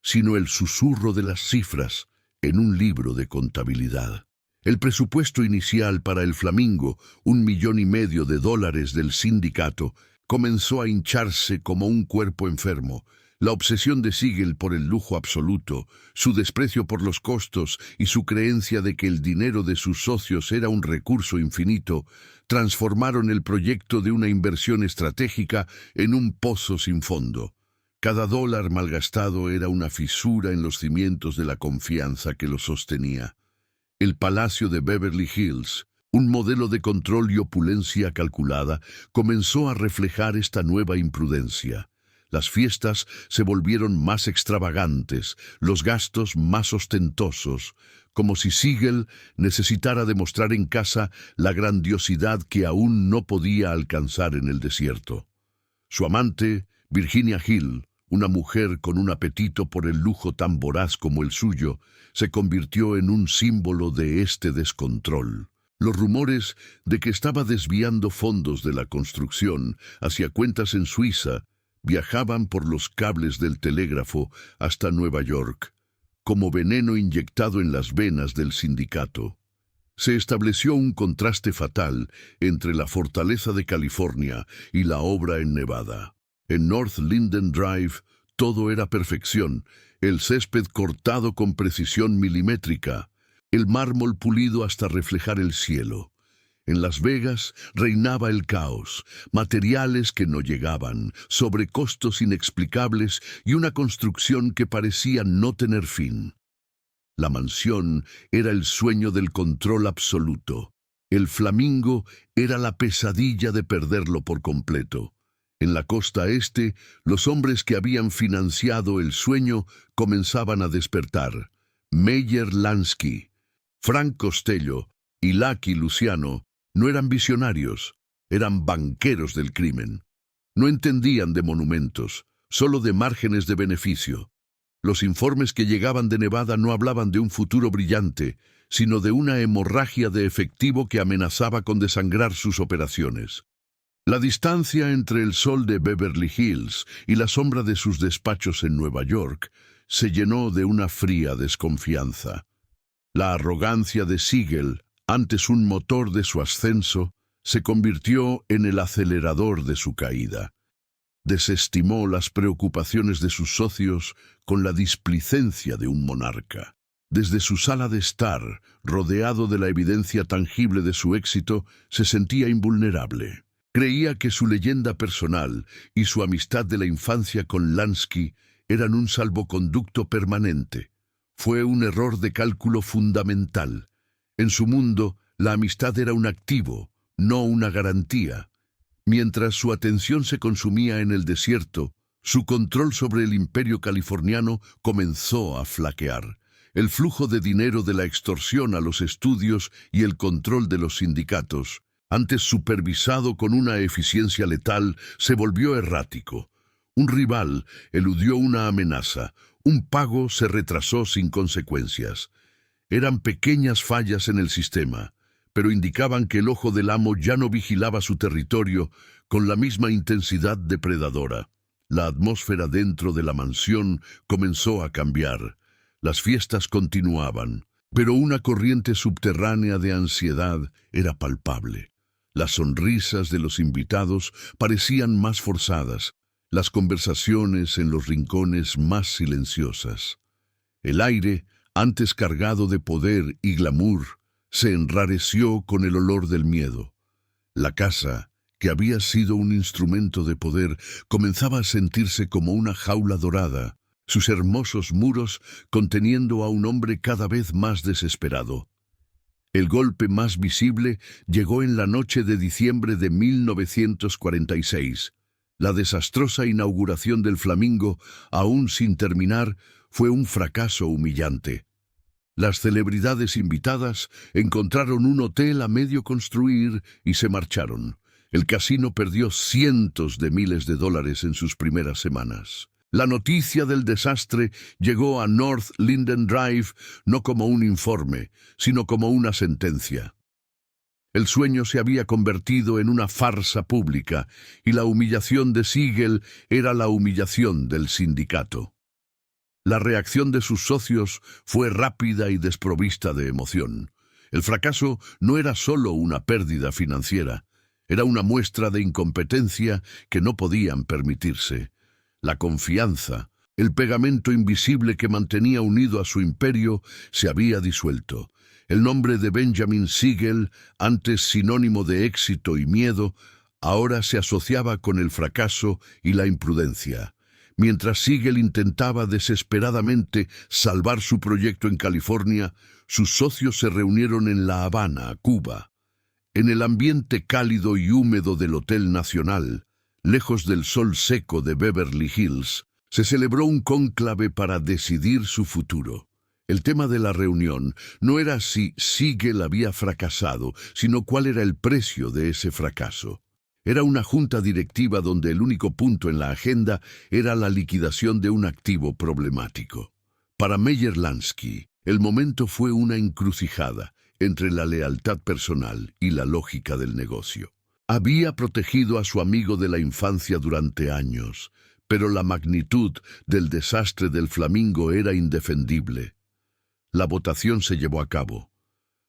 sino el susurro de las cifras en un libro de contabilidad. El presupuesto inicial para el Flamingo, $1,5 millones del sindicato, comenzó a hincharse como un cuerpo enfermo. La obsesión de Siegel por el lujo absoluto, su desprecio por los costos y su creencia de que el dinero de sus socios era un recurso infinito, transformaron el proyecto de una inversión estratégica en un pozo sin fondo. Cada dólar malgastado era una fisura en los cimientos de la confianza que lo sostenía. El Palacio de Beverly Hills, un modelo de control y opulencia calculada, comenzó a reflejar esta nueva imprudencia. Las fiestas se volvieron más extravagantes, los gastos más ostentosos, como si Siegel necesitara demostrar en casa la grandiosidad que aún no podía alcanzar en el desierto. Su amante, Virginia Hill, una mujer con un apetito por el lujo tan voraz como el suyo, se convirtió en un símbolo de este descontrol. Los rumores de que estaba desviando fondos de la construcción hacia cuentas en Suiza viajaban por los cables del telégrafo hasta Nueva York, como veneno inyectado en las venas del sindicato. Se estableció un contraste fatal entre la fortaleza de California y la obra en Nevada. En North Linden Drive todo era perfección, el césped cortado con precisión milimétrica, el mármol pulido hasta reflejar el cielo. En Las Vegas reinaba el caos, materiales que no llegaban, sobrecostos inexplicables y una construcción que parecía no tener fin. La mansión era el sueño del control absoluto. El Flamingo era la pesadilla de perderlo por completo. En la costa este, los hombres que habían financiado el sueño comenzaban a despertar. Meyer Lansky, Frank Costello y Lucky Luciano no eran visionarios, eran banqueros del crimen. No entendían de monumentos, solo de márgenes de beneficio. Los informes que llegaban de Nevada no hablaban de un futuro brillante, sino de una hemorragia de efectivo que amenazaba con desangrar sus operaciones. La distancia entre el sol de Beverly Hills y la sombra de sus despachos en Nueva York se llenó de una fría desconfianza. La arrogancia de Siegel, antes un motor de su ascenso, se convirtió en el acelerador de su caída. Desestimó las preocupaciones de sus socios con la displicencia de un monarca. Desde su sala de estar, rodeado de la evidencia tangible de su éxito, se sentía invulnerable. Creía que su leyenda personal y su amistad de la infancia con Lansky eran un salvoconducto permanente. Fue un error de cálculo fundamental. En su mundo, la amistad era un activo, no una garantía. Mientras su atención se consumía en el desierto, su control sobre el imperio californiano comenzó a flaquear. El flujo de dinero de la extorsión a los estudios y el control de los sindicatos, antes supervisado con una eficiencia letal, se volvió errático. Un rival eludió una amenaza, un pago se retrasó sin consecuencias. Eran pequeñas fallas en el sistema, pero indicaban que el ojo del amo ya no vigilaba su territorio con la misma intensidad depredadora. La atmósfera dentro de la mansión comenzó a cambiar. Las fiestas continuaban, pero una corriente subterránea de ansiedad era palpable. Las sonrisas de los invitados parecían más forzadas, las conversaciones en los rincones más silenciosas. El aire, antes cargado de poder y glamour, se enrareció con el olor del miedo. La casa, que había sido un instrumento de poder, comenzaba a sentirse como una jaula dorada, sus hermosos muros conteniendo a un hombre cada vez más desesperado. El golpe más visible llegó en la noche de diciembre de 1946. La desastrosa inauguración del Flamingo, aún sin terminar, fue un fracaso humillante. Las celebridades invitadas encontraron un hotel a medio construir y se marcharon. El casino perdió cientos de miles de dólares en sus primeras semanas. La noticia del desastre llegó a North Linden Drive no como un informe, sino como una sentencia. El sueño se había convertido en una farsa pública y la humillación de Siegel era la humillación del sindicato. La reacción de sus socios fue rápida y desprovista de emoción. El fracaso no era solo una pérdida financiera, era una muestra de incompetencia que no podían permitirse. la confianza, el pegamento invisible que mantenía unido a su imperio, se había disuelto. El nombre de Benjamin Siegel, antes sinónimo de éxito y miedo, ahora se asociaba con el fracaso y la imprudencia. Mientras Siegel intentaba desesperadamente salvar su proyecto en California, sus socios se reunieron en La Habana, Cuba. En el ambiente cálido y húmedo del Hotel Nacional, lejos del sol seco de Beverly Hills, se celebró un cónclave para decidir su futuro. El tema de la reunión no era si Siegel había fracasado, sino cuál era el precio de ese fracaso. Era una junta directiva donde el único punto en la agenda era la liquidación de un activo problemático. Para Meyer Lansky, el momento fue una encrucijada entre la lealtad personal y la lógica del negocio. Había protegido a su amigo de la infancia durante años, pero la magnitud del desastre del Flamingo era indefendible. La votación se llevó a cabo.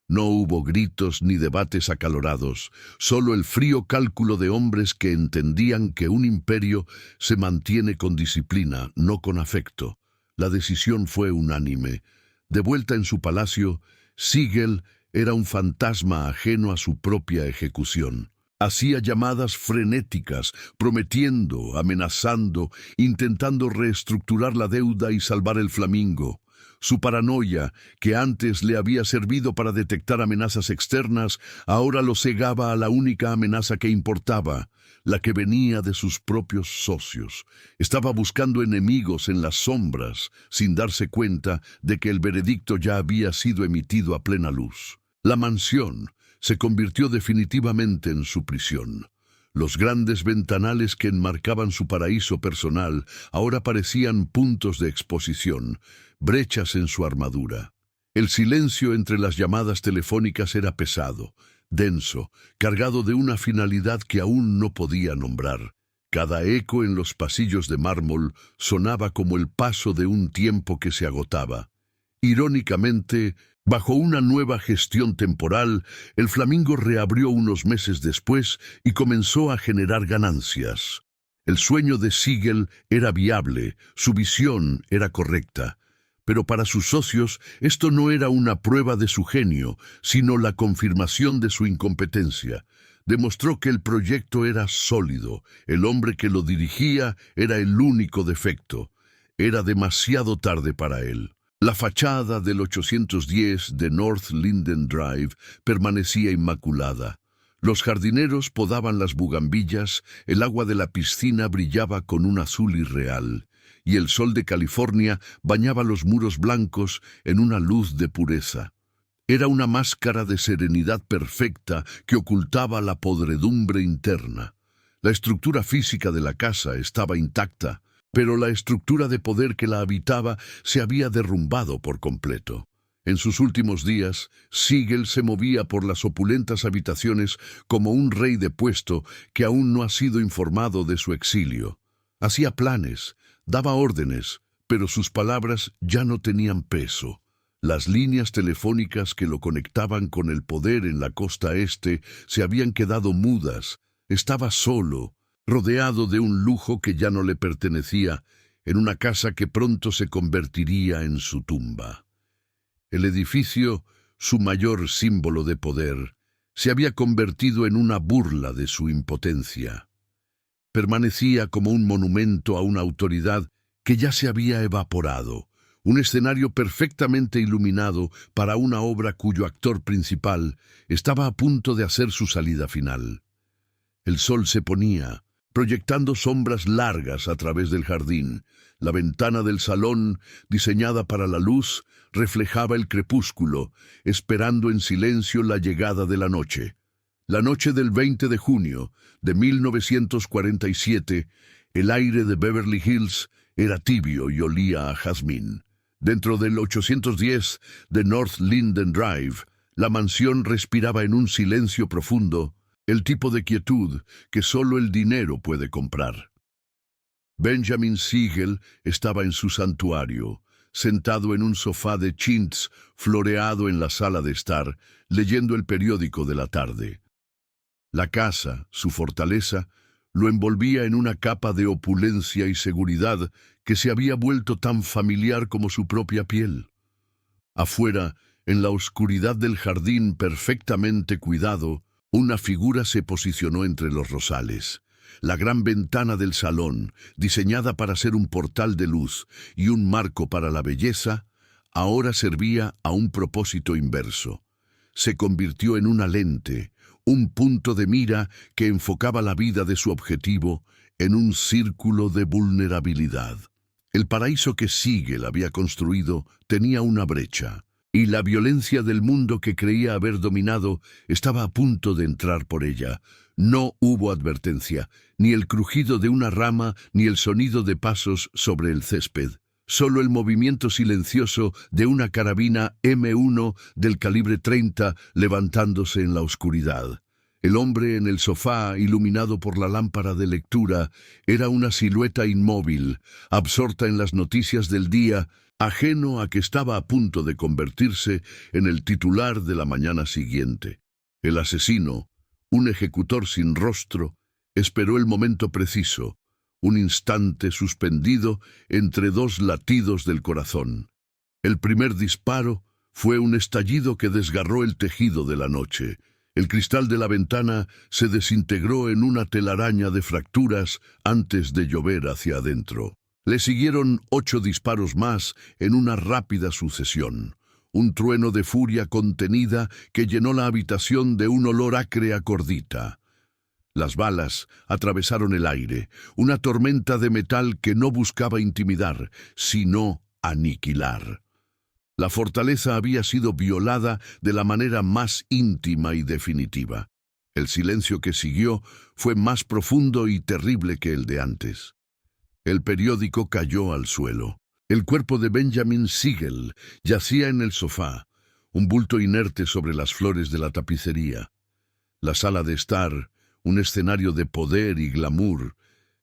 No hubo gritos ni debates acalorados, solo el frío cálculo de hombres que entendían que un imperio se mantiene con disciplina, no con afecto. La decisión fue unánime. De vuelta en su palacio, Siegel era un fantasma ajeno a su propia ejecución. Hacía llamadas frenéticas, prometiendo, amenazando, intentando reestructurar la deuda y salvar el Flamingo. Su paranoia, que antes le había servido para detectar amenazas externas, ahora lo cegaba a la única amenaza que importaba, la que venía de sus propios socios. Estaba buscando enemigos en las sombras, sin darse cuenta de que el veredicto ya había sido emitido a plena luz. La mansión se convirtió definitivamente en su prisión. Los grandes ventanales que enmarcaban su paraíso personal ahora parecían puntos de exposición, brechas en su armadura. El silencio entre las llamadas telefónicas era pesado, denso, cargado de una finalidad que aún no podía nombrar. Cada eco en los pasillos de mármol sonaba como el paso de un tiempo que se agotaba. Irónicamente, bajo una nueva gestión temporal, el Flamingo reabrió unos meses después y comenzó a generar ganancias. El sueño de Siegel era viable, su visión era correcta. Pero para sus socios esto no era una prueba de su genio, sino la confirmación de su incompetencia. Demostró que el proyecto era sólido, el hombre que lo dirigía era el único defecto. Era demasiado tarde para él. La fachada del 810 de North Linden Drive permanecía inmaculada. Los jardineros podaban las bugambillas, el agua de la piscina brillaba con un azul irreal, y el sol de California bañaba los muros blancos en una luz de pureza. Era una máscara de serenidad perfecta que ocultaba la podredumbre interna. La estructura física de la casa estaba intacta, pero la estructura de poder que la habitaba se había derrumbado por completo. En sus últimos días, Siegel se movía por las opulentas habitaciones como un rey depuesto que aún no ha sido informado de su exilio. Hacía planes, daba órdenes, pero sus palabras ya no tenían peso. Las líneas telefónicas que lo conectaban con el poder en la costa este se habían quedado mudas. Estaba solo, rodeado de un lujo que ya no le pertenecía, en una casa que pronto se convertiría en su tumba. El edificio, su mayor símbolo de poder, se había convertido en una burla de su impotencia. Permanecía como un monumento a una autoridad que ya se había evaporado, un escenario perfectamente iluminado para una obra cuyo actor principal estaba a punto de hacer su salida final. El sol se ponía, proyectando sombras largas a través del jardín. La ventana del salón, diseñada para la luz, reflejaba el crepúsculo, esperando en silencio la llegada de la noche. La noche del 20 de junio de 1947, el aire de Beverly Hills era tibio y olía a jazmín. Dentro del 810 de North Linden Drive, la mansión respiraba en un silencio profundo, el tipo de quietud que solo el dinero puede comprar. Benjamin Siegel estaba en su santuario, sentado en un sofá de chintz floreado en la sala de estar, leyendo el periódico de la tarde. La casa, su fortaleza, lo envolvía en una capa de opulencia y seguridad que se había vuelto tan familiar como su propia piel. Afuera, en la oscuridad del jardín perfectamente cuidado, una figura se posicionó entre los rosales. La gran ventana del salón, diseñada para ser un portal de luz y un marco para la belleza, ahora servía a un propósito inverso. Se convirtió en una lente, un punto de mira que enfocaba la vida de su objetivo en un círculo de vulnerabilidad. El paraíso que Siegel había construido tenía una brecha, y la violencia del mundo que creía haber dominado estaba a punto de entrar por ella. No hubo advertencia, ni el crujido de una rama, ni el sonido de pasos sobre el césped. Solo el movimiento silencioso de una carabina M1 del calibre 30 levantándose en la oscuridad. El hombre en el sofá, iluminado por la lámpara de lectura, era una silueta inmóvil, absorta en las noticias del día, ajeno a que estaba a punto de convertirse en el titular de la mañana siguiente. El asesino, un ejecutor sin rostro, esperó el momento preciso, un instante suspendido entre dos latidos del corazón. El primer disparo fue un estallido que desgarró el tejido de la noche. El cristal de la ventana se desintegró en una telaraña de fracturas antes de llover hacia adentro. Le siguieron 8 disparos más en una rápida sucesión. Un trueno de furia contenida que llenó la habitación de un olor acre a cordita. Las balas atravesaron el aire, una tormenta de metal que no buscaba intimidar, sino aniquilar. La fortaleza había sido violada de la manera más íntima y definitiva. El silencio que siguió fue más profundo y terrible que el de antes. El periódico cayó al suelo. El cuerpo de Benjamin Siegel yacía en el sofá, un bulto inerte sobre las flores de la tapicería. La sala de estar, un escenario de poder y glamour,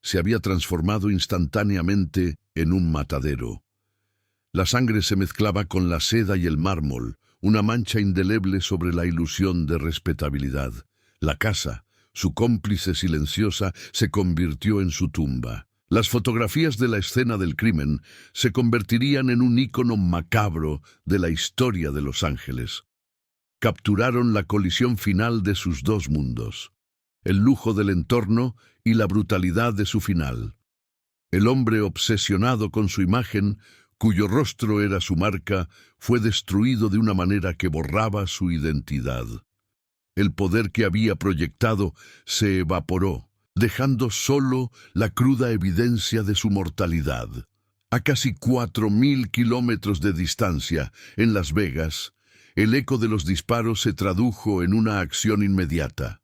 se había transformado instantáneamente en un matadero. La sangre se mezclaba con la seda y el mármol, una mancha indeleble sobre la ilusión de respetabilidad. La casa, su cómplice silenciosa, se convirtió en su tumba. Las fotografías de la escena del crimen se convertirían en un ícono macabro de la historia de Los Ángeles. Capturaron la colisión final de sus dos mundos, el lujo del entorno y la brutalidad de su final. El hombre obsesionado con su imagen, cuyo rostro era su marca, fue destruido de una manera que borraba su identidad. El poder que había proyectado se evaporó, dejando solo la cruda evidencia de su mortalidad. A casi 4.000 kilómetros de distancia, en Las Vegas, el eco de los disparos se tradujo en una acción inmediata.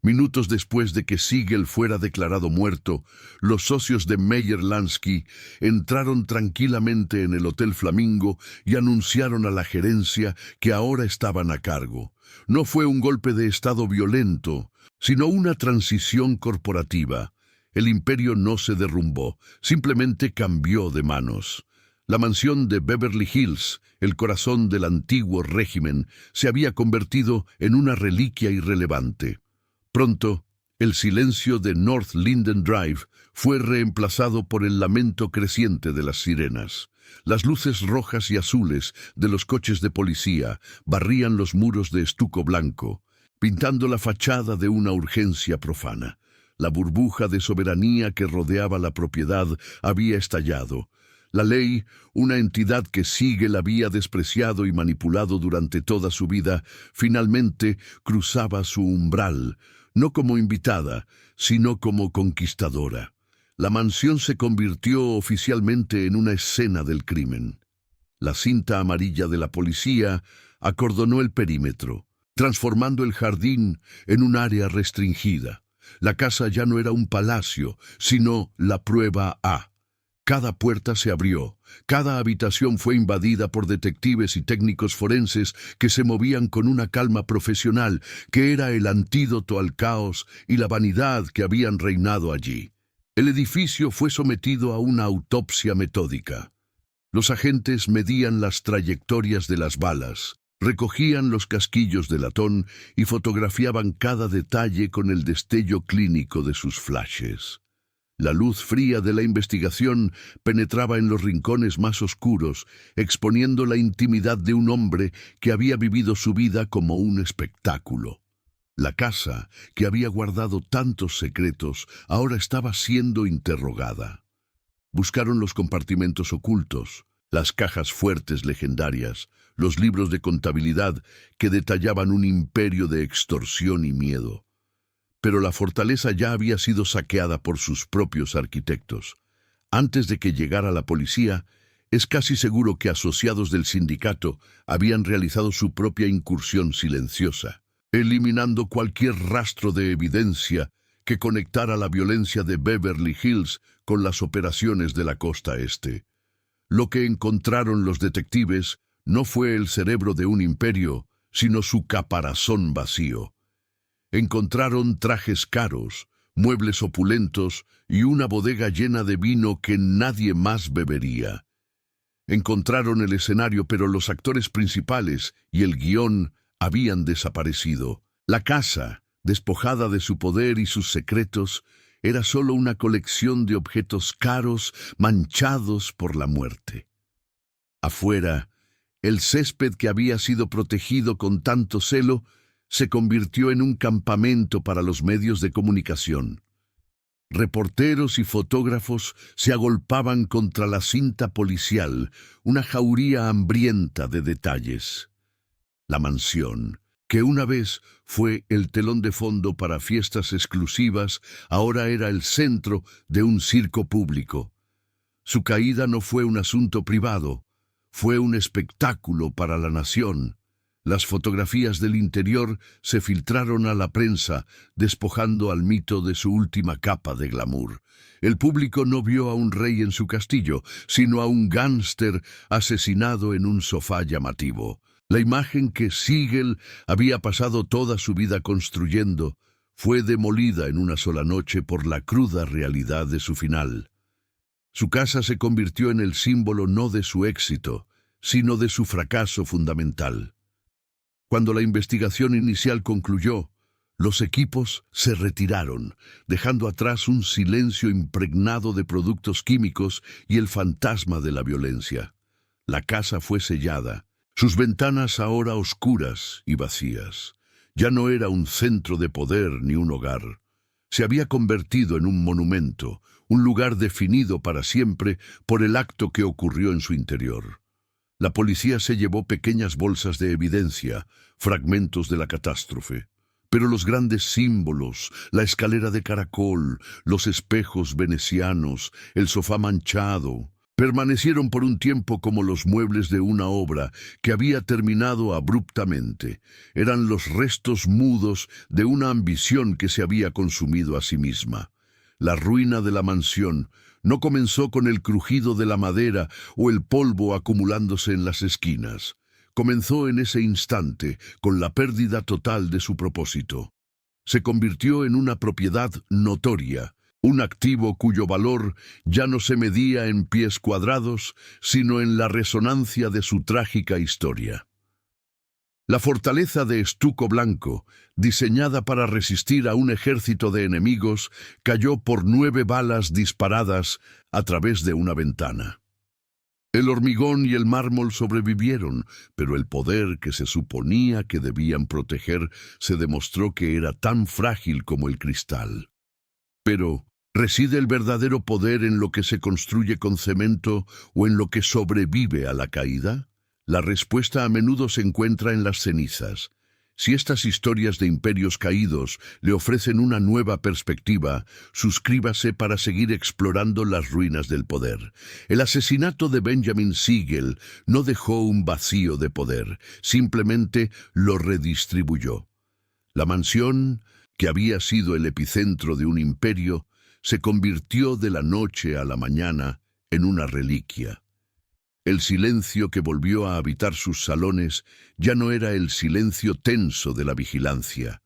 Minutos después de que Siegel fuera declarado muerto, los socios de Meyer Lansky entraron tranquilamente en el Hotel Flamingo y anunciaron a la gerencia que ahora estaban a cargo. No fue un golpe de estado violento, sino una transición corporativa. El imperio no se derrumbó, simplemente cambió de manos. La mansión de Beverly Hills, el corazón del antiguo régimen, se había convertido en una reliquia irrelevante. Pronto, el silencio de North Linden Drive fue reemplazado por el lamento creciente de las sirenas. Las luces rojas y azules de los coches de policía barrían los muros de estuco blanco, pintando la fachada de una urgencia profana. La burbuja de soberanía que rodeaba la propiedad había estallado. La ley, una entidad que Siegel había despreciado y manipulado durante toda su vida, finalmente cruzaba su umbral, no como invitada, sino como conquistadora. La mansión se convirtió oficialmente en una escena del crimen. La cinta amarilla de la policía acordonó el perímetro, transformando el jardín en un área restringida. La casa ya no era un palacio, sino la prueba A. Cada puerta se abrió, cada habitación fue invadida por detectives y técnicos forenses que se movían con una calma profesional que era el antídoto al caos y la vanidad que habían reinado allí. El edificio fue sometido a una autopsia metódica. Los agentes medían las trayectorias de las balas, Recogían los casquillos de latón y fotografiaban cada detalle con el destello clínico de sus flashes. La luz fría de la investigación penetraba en los rincones más oscuros, exponiendo la intimidad de un hombre que había vivido su vida como un espectáculo. La casa, que había guardado tantos secretos, ahora estaba siendo interrogada. Buscaron los compartimentos ocultos, las cajas fuertes legendarias, los libros de contabilidad que detallaban un imperio de extorsión y miedo. Pero la fortaleza ya había sido saqueada por sus propios arquitectos. Antes de que llegara la policía, es casi seguro que asociados del sindicato habían realizado su propia incursión silenciosa, eliminando cualquier rastro de evidencia que conectara la violencia de Beverly Hills con las operaciones de la costa este. Lo que encontraron los detectives no fue el cerebro de un imperio, sino su caparazón vacío. Encontraron trajes caros, muebles opulentos y una bodega llena de vino que nadie más bebería. Encontraron el escenario, pero los actores principales y el guión habían desaparecido. La casa, despojada de su poder y sus secretos, era solo una colección de objetos caros manchados por la muerte. Afuera, el césped que había sido protegido con tanto celo se convirtió en un campamento para los medios de comunicación. Reporteros y fotógrafos se agolpaban contra la cinta policial, una jauría hambrienta de detalles. La mansión, que una vez fue el telón de fondo para fiestas exclusivas, ahora era el centro de un circo público. Su caída no fue un asunto privado, fue un espectáculo para la nación. Las fotografías del interior se filtraron a la prensa, despojando al mito de su última capa de glamour. El público no vio a un rey en su castillo, sino a un gánster asesinado en un sofá llamativo. La imagen que Siegel había pasado toda su vida construyendo fue demolida en una sola noche por la cruda realidad de su final. Su casa se convirtió en el símbolo no de su éxito, sino de su fracaso fundamental. Cuando la investigación inicial concluyó, los equipos se retiraron, dejando atrás un silencio impregnado de productos químicos y el fantasma de la violencia. La casa fue sellada, sus ventanas ahora oscuras y vacías. Ya no era un centro de poder ni un hogar. Se había convertido en un monumento, un lugar definido para siempre por el acto que ocurrió en su interior. La policía se llevó pequeñas bolsas de evidencia, fragmentos de la catástrofe. Pero los grandes símbolos, la escalera de caracol, los espejos venecianos, el sofá manchado, permanecieron por un tiempo como los muebles de una obra que había terminado abruptamente. Eran los restos mudos de una ambición que se había consumido a sí misma. La ruina de la mansión no comenzó con el crujido de la madera o el polvo acumulándose en las esquinas. Comenzó en ese instante con la pérdida total de su propósito. Se convirtió en una propiedad notoria, un activo cuyo valor ya no se medía en pies cuadrados, sino en la resonancia de su trágica historia. La fortaleza de estuco blanco, diseñada para resistir a un ejército de enemigos, cayó por 9 balas disparadas a través de una ventana. El hormigón y el mármol sobrevivieron, pero el poder que se suponía que debían proteger se demostró que era tan frágil como el cristal. Pero, ¿reside el verdadero poder en lo que se construye con cemento o en lo que sobrevive a la caída? La respuesta a menudo se encuentra en las cenizas. Si estas historias de imperios caídos le ofrecen una nueva perspectiva, suscríbase para seguir explorando las ruinas del poder. El asesinato de Benjamin Siegel no dejó un vacío de poder, simplemente lo redistribuyó. La mansión, que había sido el epicentro de un imperio, se convirtió de la noche a la mañana en una reliquia. El silencio que volvió a habitar sus salones ya no era el silencio tenso de la vigilancia,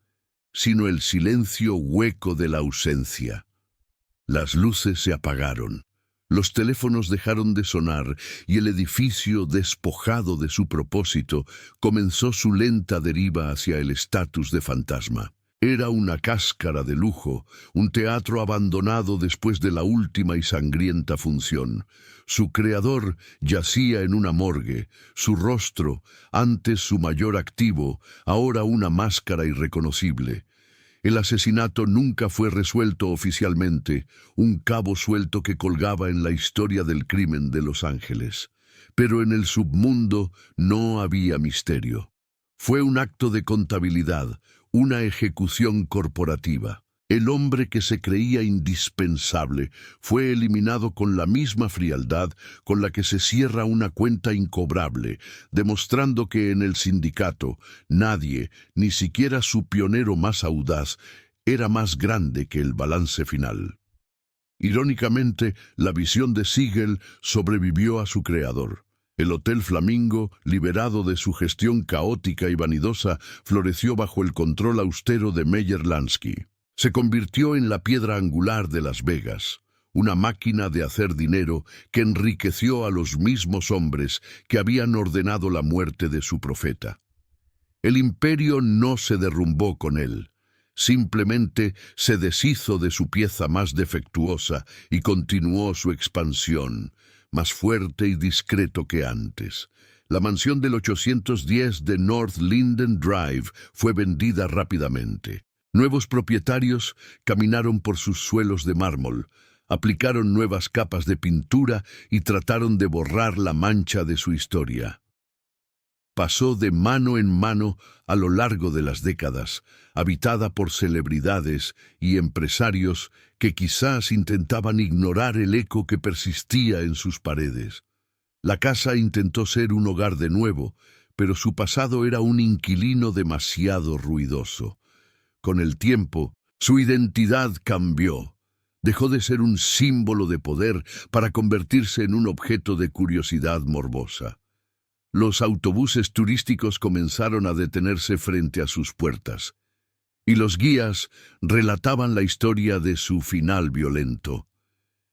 sino el silencio hueco de la ausencia. Las luces se apagaron, Los teléfonos dejaron de sonar y el edificio, despojado de su propósito, comenzó su lenta deriva hacia el estatus de fantasma. Era una cáscara de lujo, un teatro abandonado después de la última y sangrienta función. Su creador yacía en una morgue, su rostro, antes su mayor activo, ahora una máscara irreconocible. El asesinato nunca fue resuelto oficialmente, un cabo suelto que colgaba en la historia del crimen de Los Ángeles. Pero en el submundo no había misterio. Fue un acto de contabilidad, una ejecución corporativa. El hombre que se creía indispensable fue eliminado con la misma frialdad con la que se cierra una cuenta incobrable, demostrando que en el sindicato nadie, ni siquiera su pionero más audaz, era más grande que el balance final. Irónicamente, la visión de Siegel sobrevivió a su creador. El Hotel Flamingo, liberado de su gestión caótica y vanidosa, floreció bajo el control austero de Meyer Lansky. Se convirtió en la piedra angular de Las Vegas, una máquina de hacer dinero que enriqueció a los mismos hombres que habían ordenado la muerte de su profeta. El imperio no se derrumbó con él, simplemente se deshizo de su pieza más defectuosa y continuó su expansión, más fuerte y discreto que antes. La mansión del 810 de North Linden Drive fue vendida rápidamente. Nuevos propietarios caminaron por sus suelos de mármol, aplicaron nuevas capas de pintura y trataron de borrar la mancha de su historia. Pasó de mano en mano a lo largo de las décadas, habitada por celebridades y empresarios que quizás intentaban ignorar el eco que persistía en sus paredes. La casa intentó ser un hogar de nuevo, pero su pasado era un inquilino demasiado ruidoso. Con el tiempo, su identidad cambió. Dejó de ser un símbolo de poder para convertirse en un objeto de curiosidad morbosa. Los autobuses turísticos comenzaron a detenerse frente a sus puertas, y los guías relataban la historia de su final violento.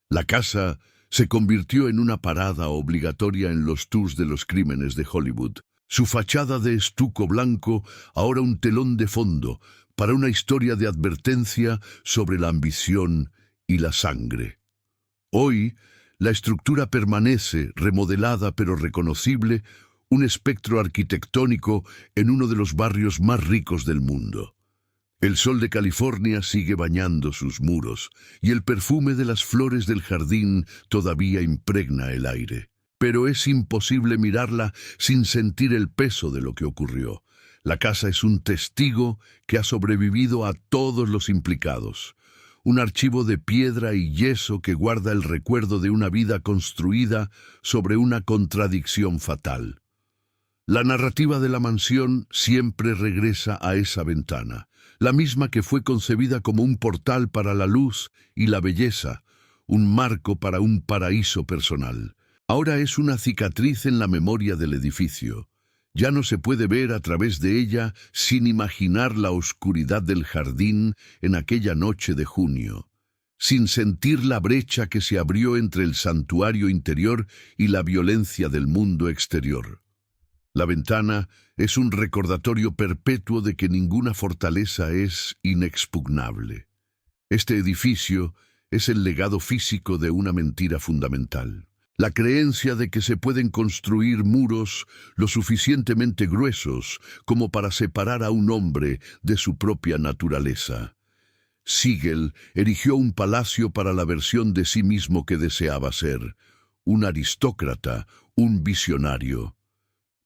La casa se convirtió en una parada obligatoria en los tours de los crímenes de Hollywood. Su fachada de estuco blanco, ahora un telón de fondo, para una historia de advertencia sobre la ambición y la sangre. Hoy, la estructura permanece, remodelada pero reconocible, un espectro arquitectónico en uno de los barrios más ricos del mundo. El sol de California sigue bañando sus muros, y el perfume de las flores del jardín todavía impregna el aire. Pero es imposible mirarla sin sentir el peso de lo que ocurrió. La casa es un testigo que ha sobrevivido a todos los implicados. Un archivo de piedra y yeso que guarda el recuerdo de una vida construida sobre una contradicción fatal. La narrativa de la mansión siempre regresa a esa ventana, la misma que fue concebida como un portal para la luz y la belleza, un marco para un paraíso personal. Ahora es una cicatriz en la memoria del edificio. Ya no se puede ver a través de ella sin imaginar la oscuridad del jardín en aquella noche de junio, sin sentir la brecha que se abrió entre el santuario interior y la violencia del mundo exterior. La ventana es un recordatorio perpetuo de que ninguna fortaleza es inexpugnable. Este edificio es el legado físico de una mentira fundamental. La creencia de que se pueden construir muros lo suficientemente gruesos como para separar a un hombre de su propia naturaleza. Siegel erigió un palacio para la versión de sí mismo que deseaba ser, un aristócrata, un visionario.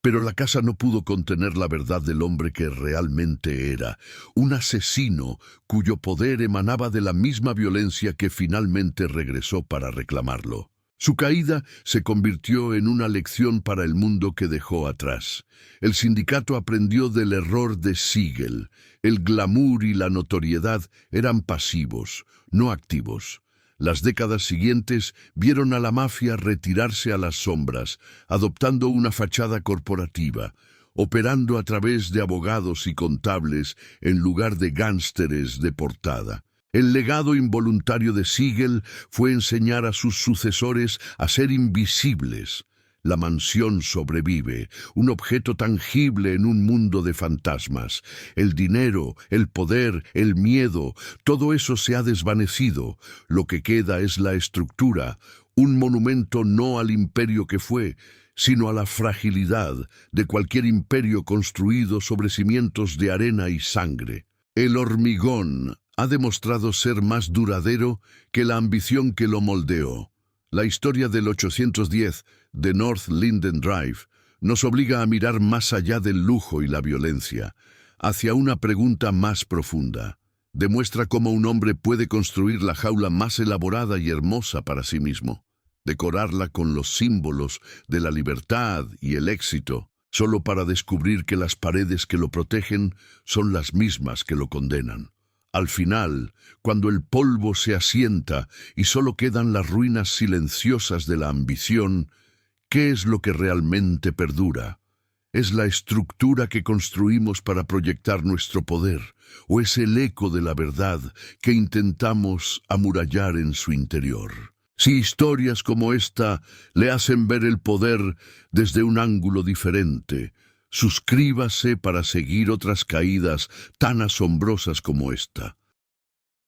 Pero la casa no pudo contener la verdad del hombre que realmente era, un asesino cuyo poder emanaba de la misma violencia que finalmente regresó para reclamarlo. Su caída se convirtió en una lección para el mundo que dejó atrás. El sindicato aprendió del error de Siegel. El glamour y la notoriedad eran pasivos, no activos. Las décadas siguientes vieron a la mafia retirarse a las sombras, adoptando una fachada corporativa, operando a través de abogados y contables en lugar de gánsteres de portada. El legado involuntario de Siegel fue enseñar a sus sucesores a ser invisibles. La mansión sobrevive, un objeto tangible en un mundo de fantasmas. El dinero, el poder, el miedo, todo eso se ha desvanecido. Lo que queda es la estructura, un monumento no al imperio que fue, sino a la fragilidad de cualquier imperio construido sobre cimientos de arena y sangre. El hormigón ha demostrado ser más duradero que la ambición que lo moldeó. La historia del 810 de North Linden Drive nos obliga a mirar más allá del lujo y la violencia, hacia una pregunta más profunda. Demuestra cómo un hombre puede construir la jaula más elaborada y hermosa para sí mismo, decorarla con los símbolos de la libertad y el éxito, solo para descubrir que las paredes que lo protegen son las mismas que lo condenan. Al final, cuando el polvo se asienta y solo quedan las ruinas silenciosas de la ambición, ¿qué es lo que realmente perdura? ¿Es la estructura que construimos para proyectar nuestro poder, o es el eco de la verdad que intentamos amurallar en su interior? Si historias como esta le hacen ver el poder desde un ángulo diferente, suscríbase para seguir otras caídas tan asombrosas como esta.